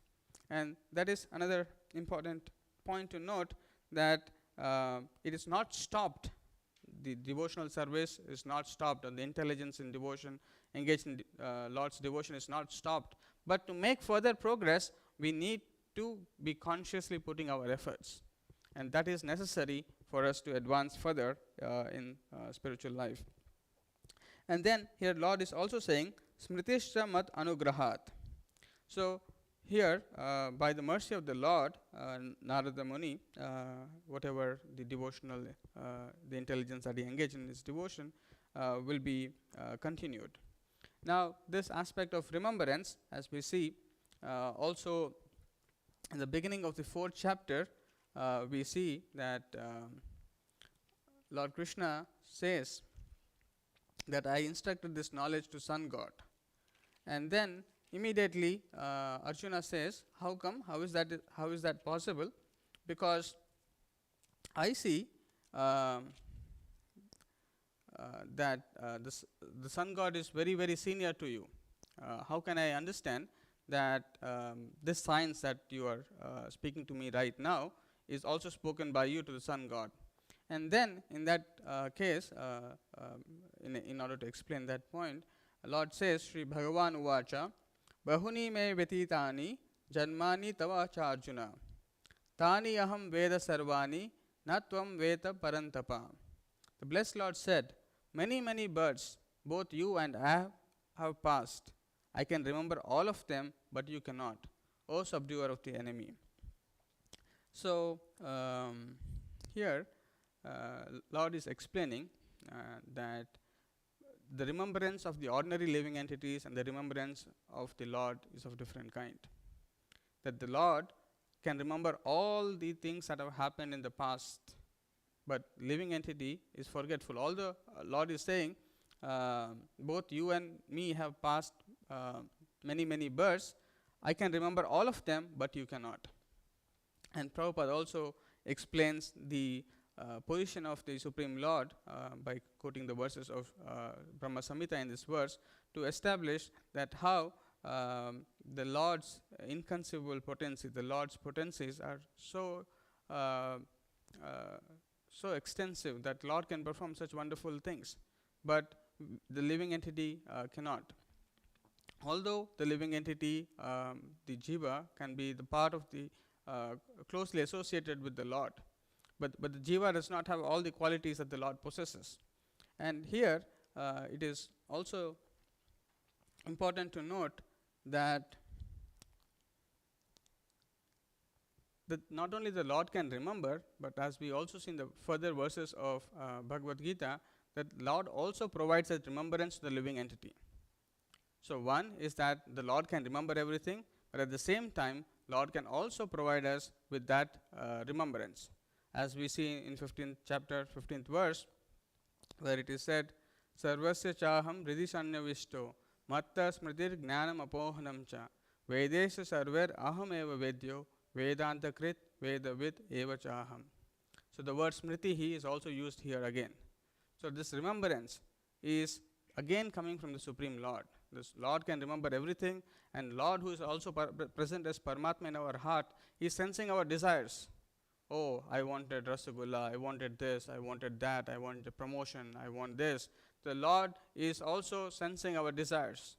And that is another important point to note, that it is not stopped. The devotional service is not stopped, and the intelligence in devotion, engaged in Lord's devotion is not stopped. But to make further progress, we need to be consciously putting our efforts. And that is necessary for us to advance further in spiritual life. And then here Lord is also saying, Smritishcha mat anugrahat. So here, by the mercy of the Lord, Narada Muni, whatever the devotional, the intelligence that he engaged in his devotion, will be continued. Now, this aspect of remembrance, as we see, also in the beginning of the 4th chapter, we see that Lord Krishna says that I instructed this knowledge to sun god. And then immediately Arjuna says, how come? How is that possible? Because I see that the sun god is very, very senior to you. How can I understand that this science that you are speaking to me right now is also spoken by you to the sun god? And then in that case, in order to explain that point, Lord says, Sri Bhagavan Uvacha, Bahuni me vetitani janmani tava charjuna tani aham veda sarvani natvam veta parantapa. The blessed Lord said, many, many births, both you and I have passed. I can remember all of them, but you cannot, O subduer of the enemy. So here Lord is explaining that the remembrance of the ordinary living entities and the remembrance of the Lord is of different kind. That the Lord can remember all the things that have happened in the past, but living entity is forgetful. Although Lord is saying, both you and me have passed many, many births, I can remember all of them, but you cannot. And Prabhupada also explains the position of the Supreme Lord by quoting the verses of Brahma Samhita in this verse to establish that how the Lord's inconceivable potency, the Lord's potencies are so extensive that Lord can perform such wonderful things, but the living entity cannot. Although the living entity, the jiva, can be the part of the closely associated with the Lord, but the jiva does not have all the qualities that the Lord possesses. And here it is also important to note that not only the Lord can remember, but as we also see in the further verses of Bhagavad Gita, that Lord also provides that remembrance to the living entity. So one is that the Lord can remember everything, but at the same time, Lord can also provide us with that remembrance. As we see in 15th chapter, 15th verse, where it is said, Sarvasya chaham hridisanyavishto matta smritir gnanam apohanam cha vedesha sarver aham eva vedyo vedanta krit vedavid eva chaham. So the word smriti is also used here again. So this remembrance is again coming from the Supreme Lord. This Lord can remember everything, and Lord, who is also present as Paramatma in our heart, is sensing our desires. Oh, I wanted Rasagulla, I wanted this, I wanted that, I want a promotion, I want this. The Lord is also sensing our desires,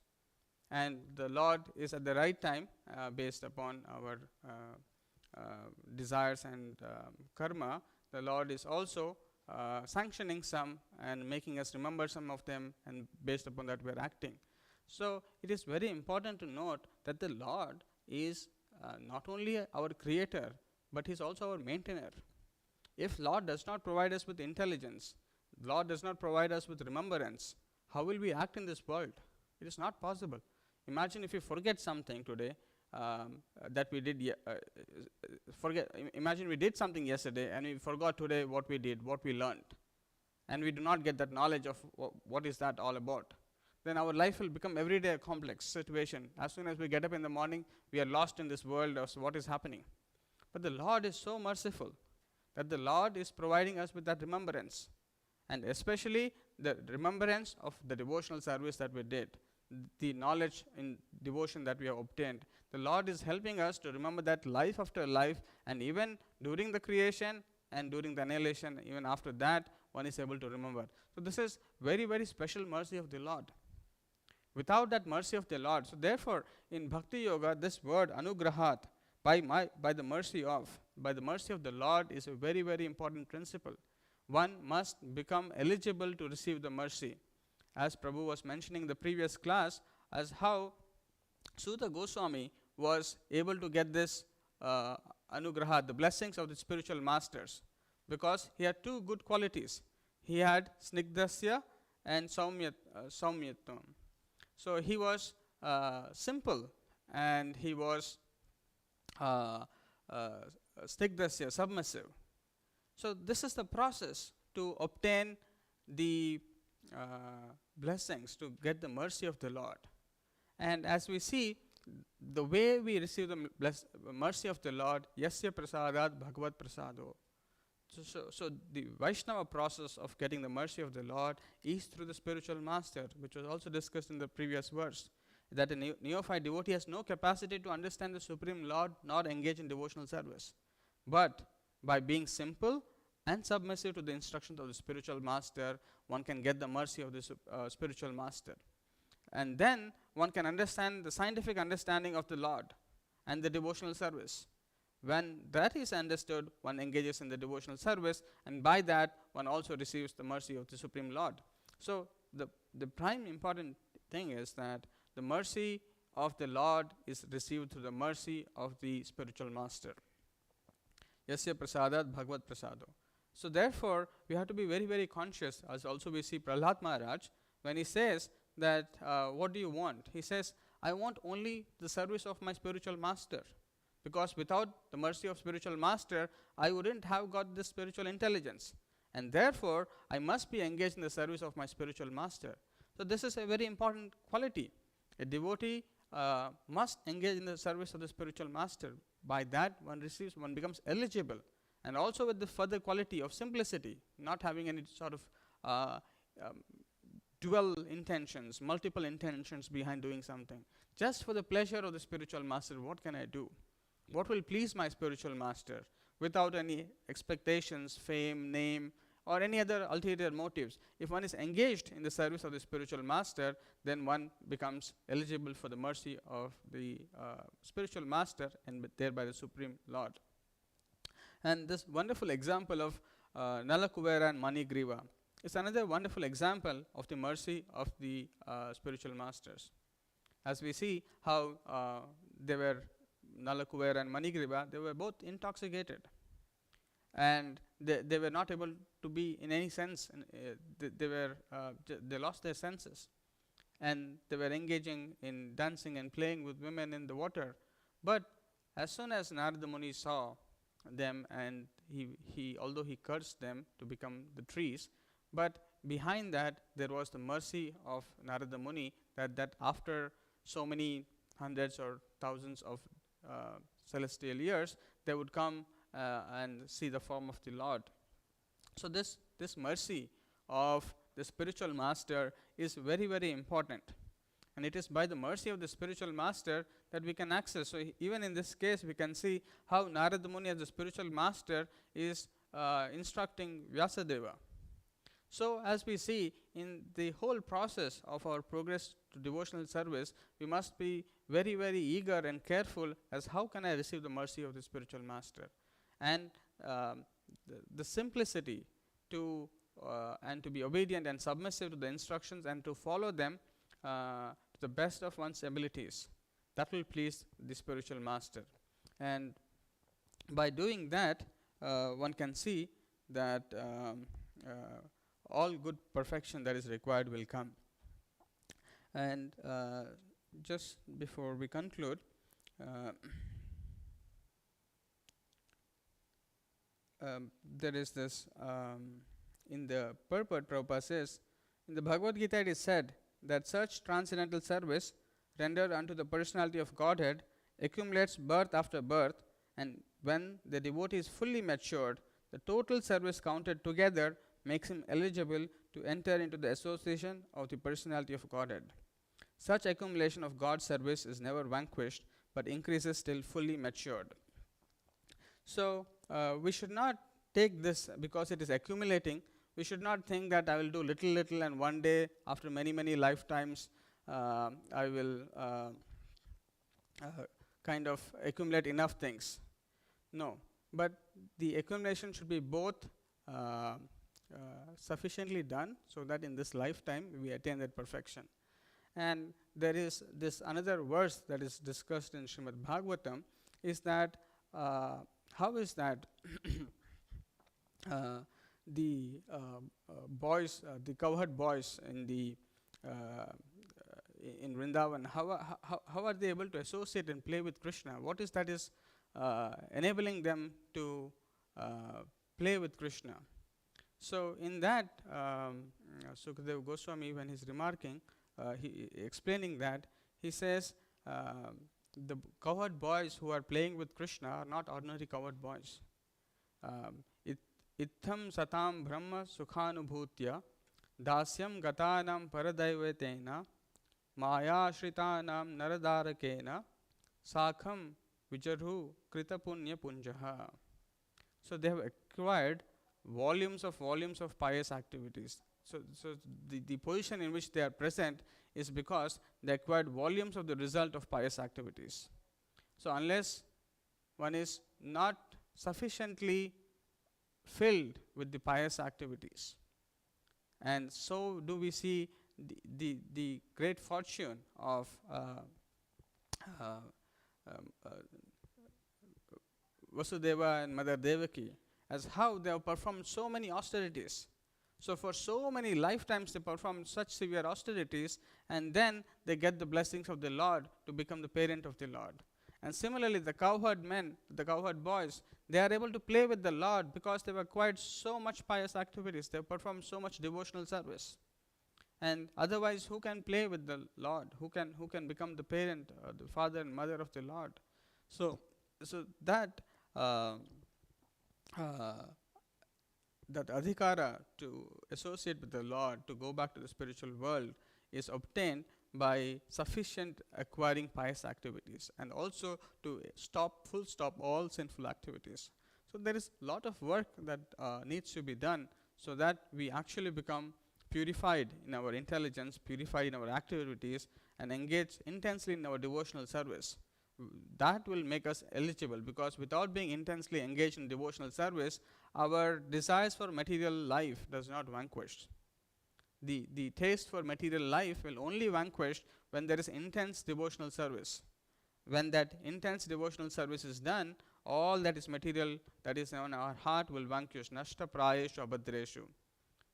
and the Lord is at the right time, based upon our desires and karma, the Lord is also sanctioning some and making us remember some of them, and based upon that we are acting. So it is very important to note that the Lord is not only our creator, but he is also our maintainer. If Lord does not provide us with intelligence, Lord does not provide us with remembrance, how will we act in this world? It is not possible. Imagine if you forget something today that we did. Imagine we did something yesterday and we forgot today what we did, what we learned, and we do not get that knowledge of what is that all about. Then our life will become every day a complex situation. As soon as we get up in the morning, we are lost in this world of what is happening. But the Lord is so merciful that the Lord is providing us with that remembrance, and especially the remembrance of the devotional service that we did, the knowledge in devotion that we have obtained. The Lord is helping us to remember that life after life, and even during the creation and during the annihilation, even after that, one is able to remember. So this is very, very special mercy of the Lord. Without that mercy of the Lord, so therefore in Bhakti Yoga, this word anugrahat, by the mercy of the Lord, is a very, very important principle. One must become eligible to receive the mercy. As Prabhu was mentioning in the previous class, as how Suta Goswami was able to get this anugrahat, the blessings of the spiritual masters, because he had two good qualities. He had snigdasya and saumyatvam. So he was simple, and he was snigdasya, submissive. So this is the process to obtain the blessings, to get the mercy of the Lord. And as we see, the way we receive the mercy of the Lord, yasya prasadat bhagavat prasado. So the Vaishnava process of getting the mercy of the Lord is through the spiritual master, which was also discussed in the previous verse, that a neophyte devotee has no capacity to understand the Supreme Lord nor engage in devotional service. But by being simple and submissive to the instructions of the spiritual master, one can get the mercy of the spiritual master. And then one can understand the scientific understanding of the Lord and the devotional service. When that is understood, one engages in the devotional service, and by that one also receives the mercy of the Supreme Lord. So the prime important thing is that the mercy of the Lord is received through the mercy of the spiritual master. Yasya prasadat bhagavat prasado. So therefore, we have to be very, very conscious, as also we see Prahlad Maharaj, when he says that, what do you want? He says, I want only the service of my spiritual master. Because without the mercy of spiritual master, I wouldn't have got this spiritual intelligence. And therefore, I must be engaged in the service of my spiritual master. So this is a very important quality. A devotee must engage in the service of the spiritual master. By that, one becomes eligible. And also with the further quality of simplicity, not having any sort of dual intentions, multiple intentions behind doing something. Just for the pleasure of the spiritual master, what can I do? What will please my spiritual master, without any expectations, fame, name, or any other ulterior motives? If one is engaged in the service of the spiritual master, then one becomes eligible for the mercy of the spiritual master, and thereby the Supreme Lord. And this wonderful example of Nalakuvera and Manigriva is another wonderful example of the mercy of the spiritual masters. As we see how they were, Nalakuvera and Manigriva, they were both intoxicated, and they were not able to be in any sense. They lost their senses, and they were engaging in dancing and playing with women in the water. But as soon as Narada Muni saw them, and although he cursed them to become the trees, but behind that there was the mercy of Narada Muni, that after so many hundreds or thousands of celestial years, they would come and see the form of the Lord. So this mercy of the spiritual master is very, very important. And it is by the mercy of the spiritual master that we can access. So even in this case, we can see how Narada Muni as the spiritual master is instructing Vyasadeva. So as we see in the whole process of our progress to devotional service, we must be very, very eager and careful as how can I receive the mercy of the spiritual master. And the simplicity to and to be obedient and submissive to the instructions and to follow them to the best of one's abilities, that will please the spiritual master. And by doing that, one can see that all good perfection that is required will come. And just before we conclude, there is this in the purport. Prabhupada says, in the Bhagavad Gita it is said that such transcendental service rendered unto the personality of Godhead accumulates birth after birth, and when the devotee is fully matured, the total service counted together makes him eligible to enter into the association of the personality of Godhead. Such accumulation of God's service is never vanquished, but increases till fully matured. So we should not take this because it is accumulating. We should not think that I will do little and one day after many lifetimes I will kind of accumulate enough things. No, but the accumulation should be both sufficiently done so that in this lifetime we attain that perfection. And there is this another verse that is discussed in Srimad Bhagavatam, is that how is that the boys, the cowherd boys in Vrindavan, how are they able to associate and play with Krishna? What is that is enabling them to play with Krishna? So in that, Sukadeva Goswami, when he's remarking, he explaining that, he says the cowherd boys who are playing with Krishna are not ordinary cowherd boys. Itham satam brahma sukhanubhutya dasyam gatanam paradaivetena maya shritanam naradarakena sakham vijarhu krita punya punjaha. So they have acquired volumes of pious activities. So the position in which they are present is because they acquired volumes of the result of pious activities. So unless one is not sufficiently filled with the pious activities, and so do we see the great fortune of Vasudeva and Mother Devaki, as how they have performed so many austerities. So for so many lifetimes they perform such severe austerities, and then they get the blessings of the Lord to become the parent of the Lord. And similarly, the cowherd men, the cowherd boys, they are able to play with the Lord because they've acquired so much pious activities. They've performed so much devotional service. And otherwise, who can play with the Lord? Who can become the parent, the father and mother of the Lord? So that that adhikara to associate with the Lord, to go back to the spiritual world, is obtained by sufficient acquiring pious activities, and also to full stop all sinful activities. So there is a lot of work that needs to be done so that we actually become purified in our intelligence, purified in our activities, and engage intensely in our devotional service. That will make us eligible, because without being intensely engaged in devotional service, our desires for material life does not vanquish. The taste for material life will only vanquish when there is intense devotional service. When that intense devotional service is done, all that is material that is on our heart will vanquish. Nashta prayeshu abhadreshu.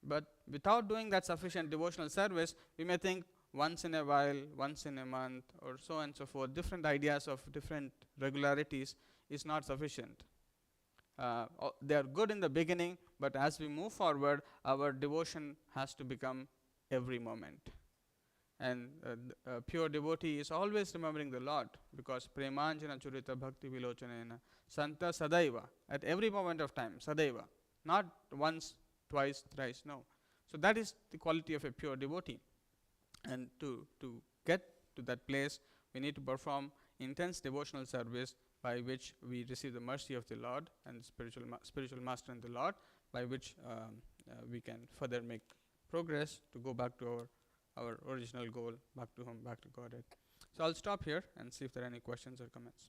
But without doing that sufficient devotional service, we may think once in a while, once in a month, or so on and so forth, different ideas of different regularities is not sufficient. They are good in the beginning, but as we move forward, our devotion has to become every moment. And a pure devotee is always remembering the Lord, because premanjana churita bhakti vilochanena santa sadaiva, at every moment of time, sadaiva, not once, twice, thrice, no. So that is the quality of a pure devotee. And to get to that place, we need to perform intense devotional service, by which we receive the mercy of the Lord and spiritual master in the Lord, by which we can further make progress to go back to our original goal, back to home, back to Godhead. So I'll stop here and see if there are any questions or comments.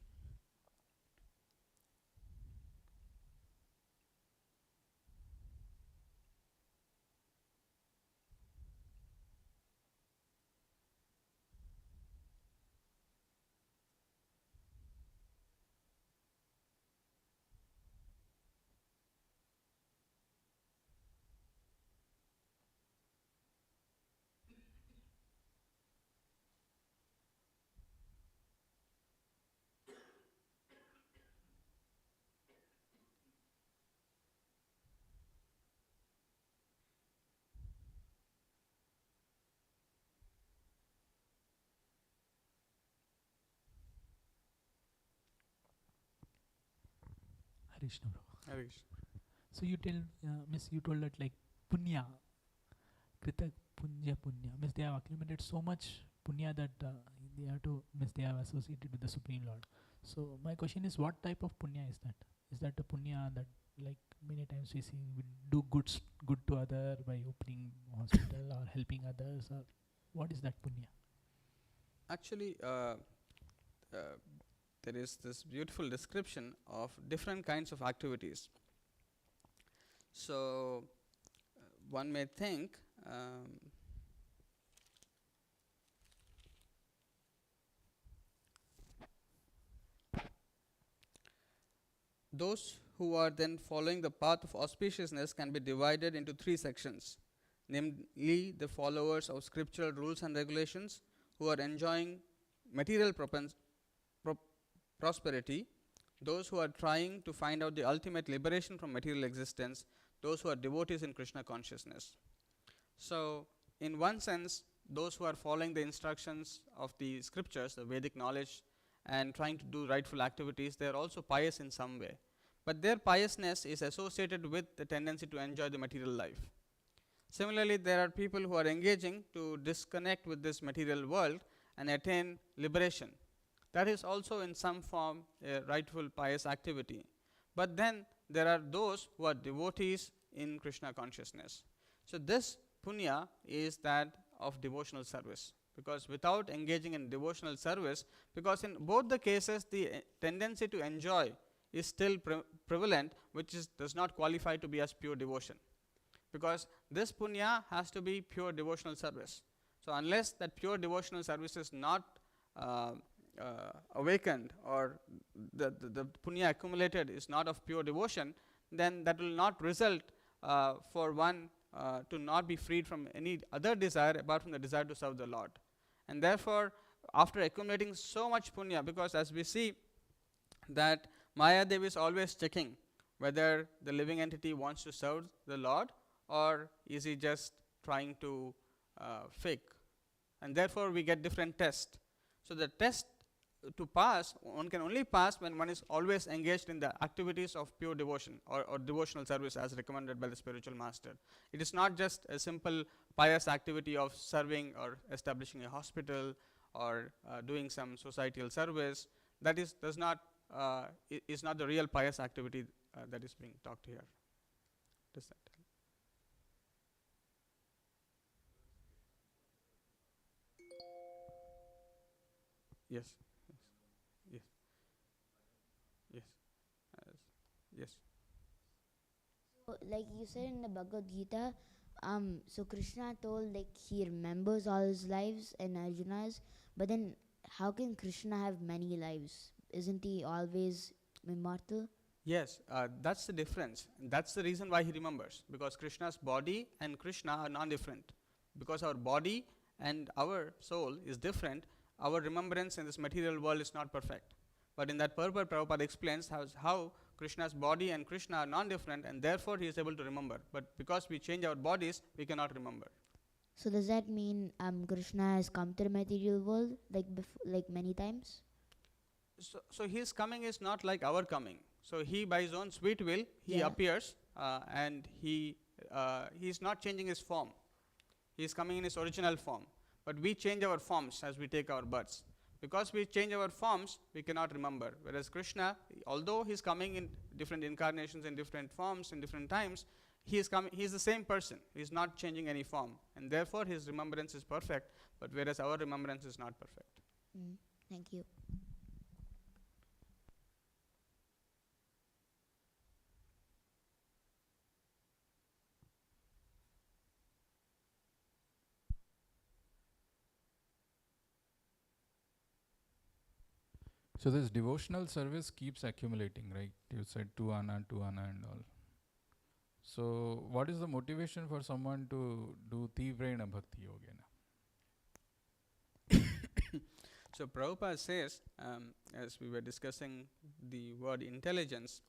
Krishna bro. Harish. So you you told that like punya, krita punya, means they have accumulated so much punya that they have to, means they have associated with the Supreme Lord. So my question is, what type of punya is that? Is that a punya that like many times we see we do good to other by opening hospital or helping others, or what is that punya? Actually, there is this beautiful description of different kinds of activities. So, one may think those who are then following the path of auspiciousness can be divided into three sections, namely the followers of scriptural rules and regulations who are enjoying material prosperity, those who are trying to find out the ultimate liberation from material existence, those who are devotees in Krishna consciousness. So, in one sense, those who are following the instructions of the scriptures, the Vedic knowledge, and trying to do rightful activities, they are also pious in some way. But their piousness is associated with the tendency to enjoy the material life. Similarly, there are people who are engaging to disconnect with this material world and attain liberation. That is also in some form a rightful pious activity. But then there are those who are devotees in Krishna consciousness. So this punya is that of devotional service, because without engaging in devotional service, because in both the cases the tendency to enjoy is still prevalent, which does not qualify to be as pure devotion, because this punya has to be pure devotional service. So unless that pure devotional service is not awakened, or the punya accumulated is not of pure devotion, then that will not result for one to not be freed from any other desire apart from the desire to serve the Lord. And therefore, after accumulating so much punya, because as we see that Maya Devi is always checking whether the living entity wants to serve the Lord or is he just trying to fake, and therefore we get different tests. So the test to pass, one can only pass when one is always engaged in the activities of pure devotion or devotional service as recommended by the spiritual master. It is not just a simple pious activity of serving or establishing a hospital or doing some societal service. That is not the real pious activity that is being talked here. Does that help? Yes. Yes. Yes. Yes. So, like you said in the Bhagavad Gita, so Krishna told like he remembers all his lives and Arjuna's, but then how can Krishna have many lives? Isn't he always immortal? Yes, that's the difference. That's the reason why he remembers, because Krishna's body and Krishna are non-different. Because our body and our soul is different, our remembrance in this material world is not perfect. But in that purport, Prabhupada explains how Krishna's body and Krishna are non-different, and therefore he is able to remember. But because we change our bodies, we cannot remember. So does that mean Krishna has come to the material world like many times? So his coming is not like our coming. So he, by his own sweet will, he appears, and he is not changing his form. He is coming in his original form. But we change our forms as we take our births. Because we change our forms, we cannot remember. Whereas Krishna, although he is coming in different incarnations, in different forms, in different times, he is the same person. He is not changing any form. And therefore his remembrance is perfect, but whereas our remembrance is not perfect. Thank you. So this devotional service keeps accumulating, right? You said 2 ana and all. So what is the motivation for someone to do Tivrena Bhakti Yogena? So Prabhupada says, as we were discussing the word intelligence,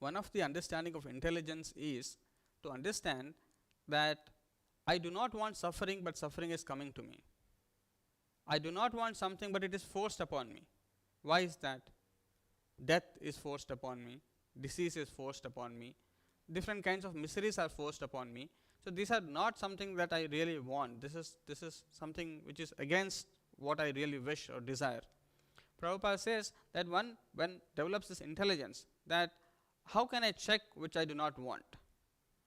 one of the understanding of intelligence is to understand that I do not want suffering, but suffering is coming to me. I do not want something, but it is forced upon me. Why is that? death is forced upon me, disease is forced upon me, different kinds of miseries are forced upon me. So these are not something that I really want. This is something which is against what I really wish or desire. Prabhupada says that one, when develops this intelligence, that how can I check which I do not want?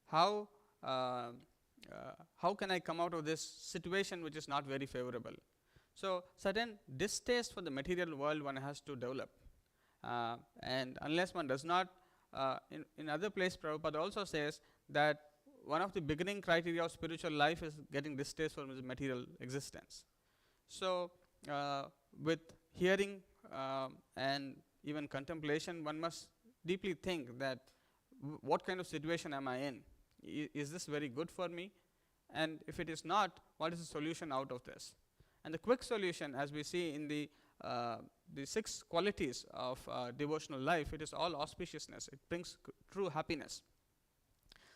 How can I come out of this situation which is not very favorable? So certain distaste for the material world one has to develop, and unless one does not, in other place Prabhupada also says that one of the beginning criteria of spiritual life is getting distaste for material existence. So with hearing and even contemplation, one must deeply think that what kind of situation am I in? Is this very good for me? And if it is not, what is the solution out of this? And the quick solution, as we see in the 6 qualities of devotional life, it is all auspiciousness. It brings true happiness.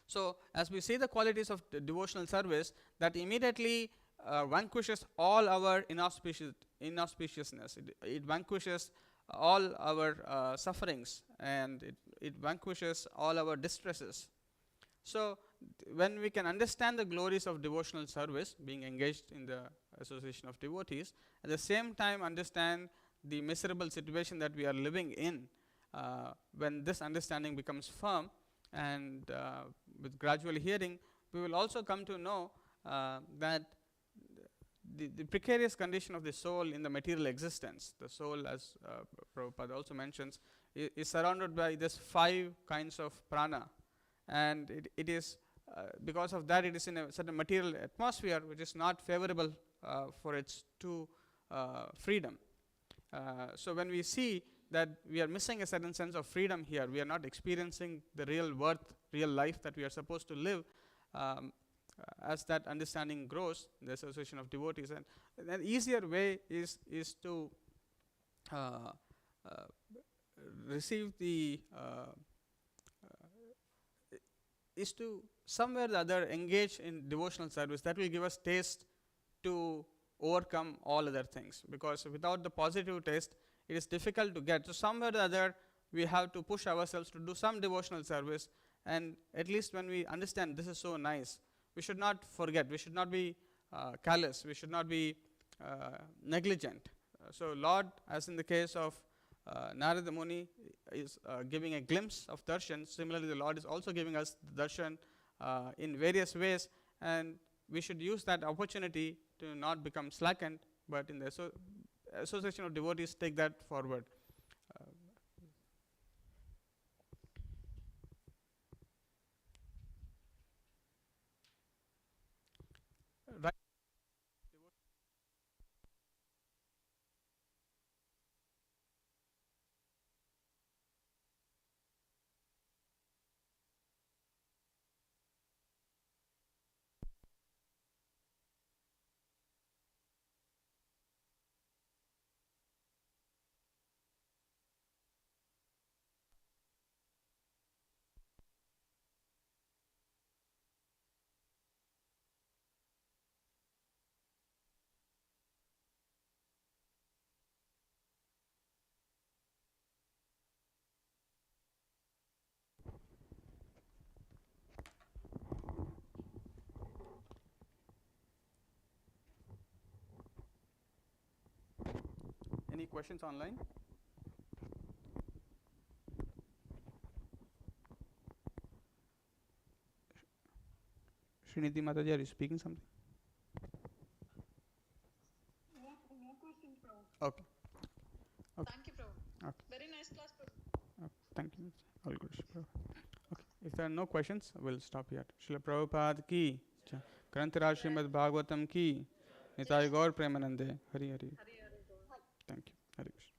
So as we see the qualities of the devotional service, that immediately vanquishes all our inauspiciousness. It vanquishes all our sufferings, and it vanquishes all our distresses. So when we can understand the glories of devotional service, being engaged in the association of devotees, at the same time understand the miserable situation that we are living in, when this understanding becomes firm, and with gradual hearing, we will also come to know that the precarious condition of the soul in the material existence, the soul, as Prabhupada also mentions, is surrounded by this 5 kinds of prana, and it is because of that it is in a certain material atmosphere which is not favorable for its true freedom. So when we see that we are missing a certain sense of freedom here, we are not experiencing the real worth, real life that we are supposed to live, as that understanding grows in the association of devotees. And an easier way is to receive the is to somewhere or the other engage in devotional service. That will give us taste to overcome all other things, because without the positive taste it is difficult to get. So somewhere or the other we have to push ourselves to do some devotional service, and at least when we understand this is so nice, we should not forget, we should not be callous, we should not be negligent. So Lord, as in the case of Narada Muni, is giving a glimpse of darshan. Similarly, the Lord is also giving us darshan in various ways, and we should use that opportunity to not become slackened, but in the association of devotees take that forward. Right. Any questions online? Srinidhi Mataji, are you speaking something? No questions, Prabhu. Okay. Thank you, Prabhu. Okay. Very nice class, Prabhu. Thank you. All good. Okay. If there are no questions, we'll stop here. Srila Prabhupada ki, Granthiraj Srimad Bhagavatam ki, Nitai Gaur Premanande, Hari Hari. Thank you. Hari Krishna.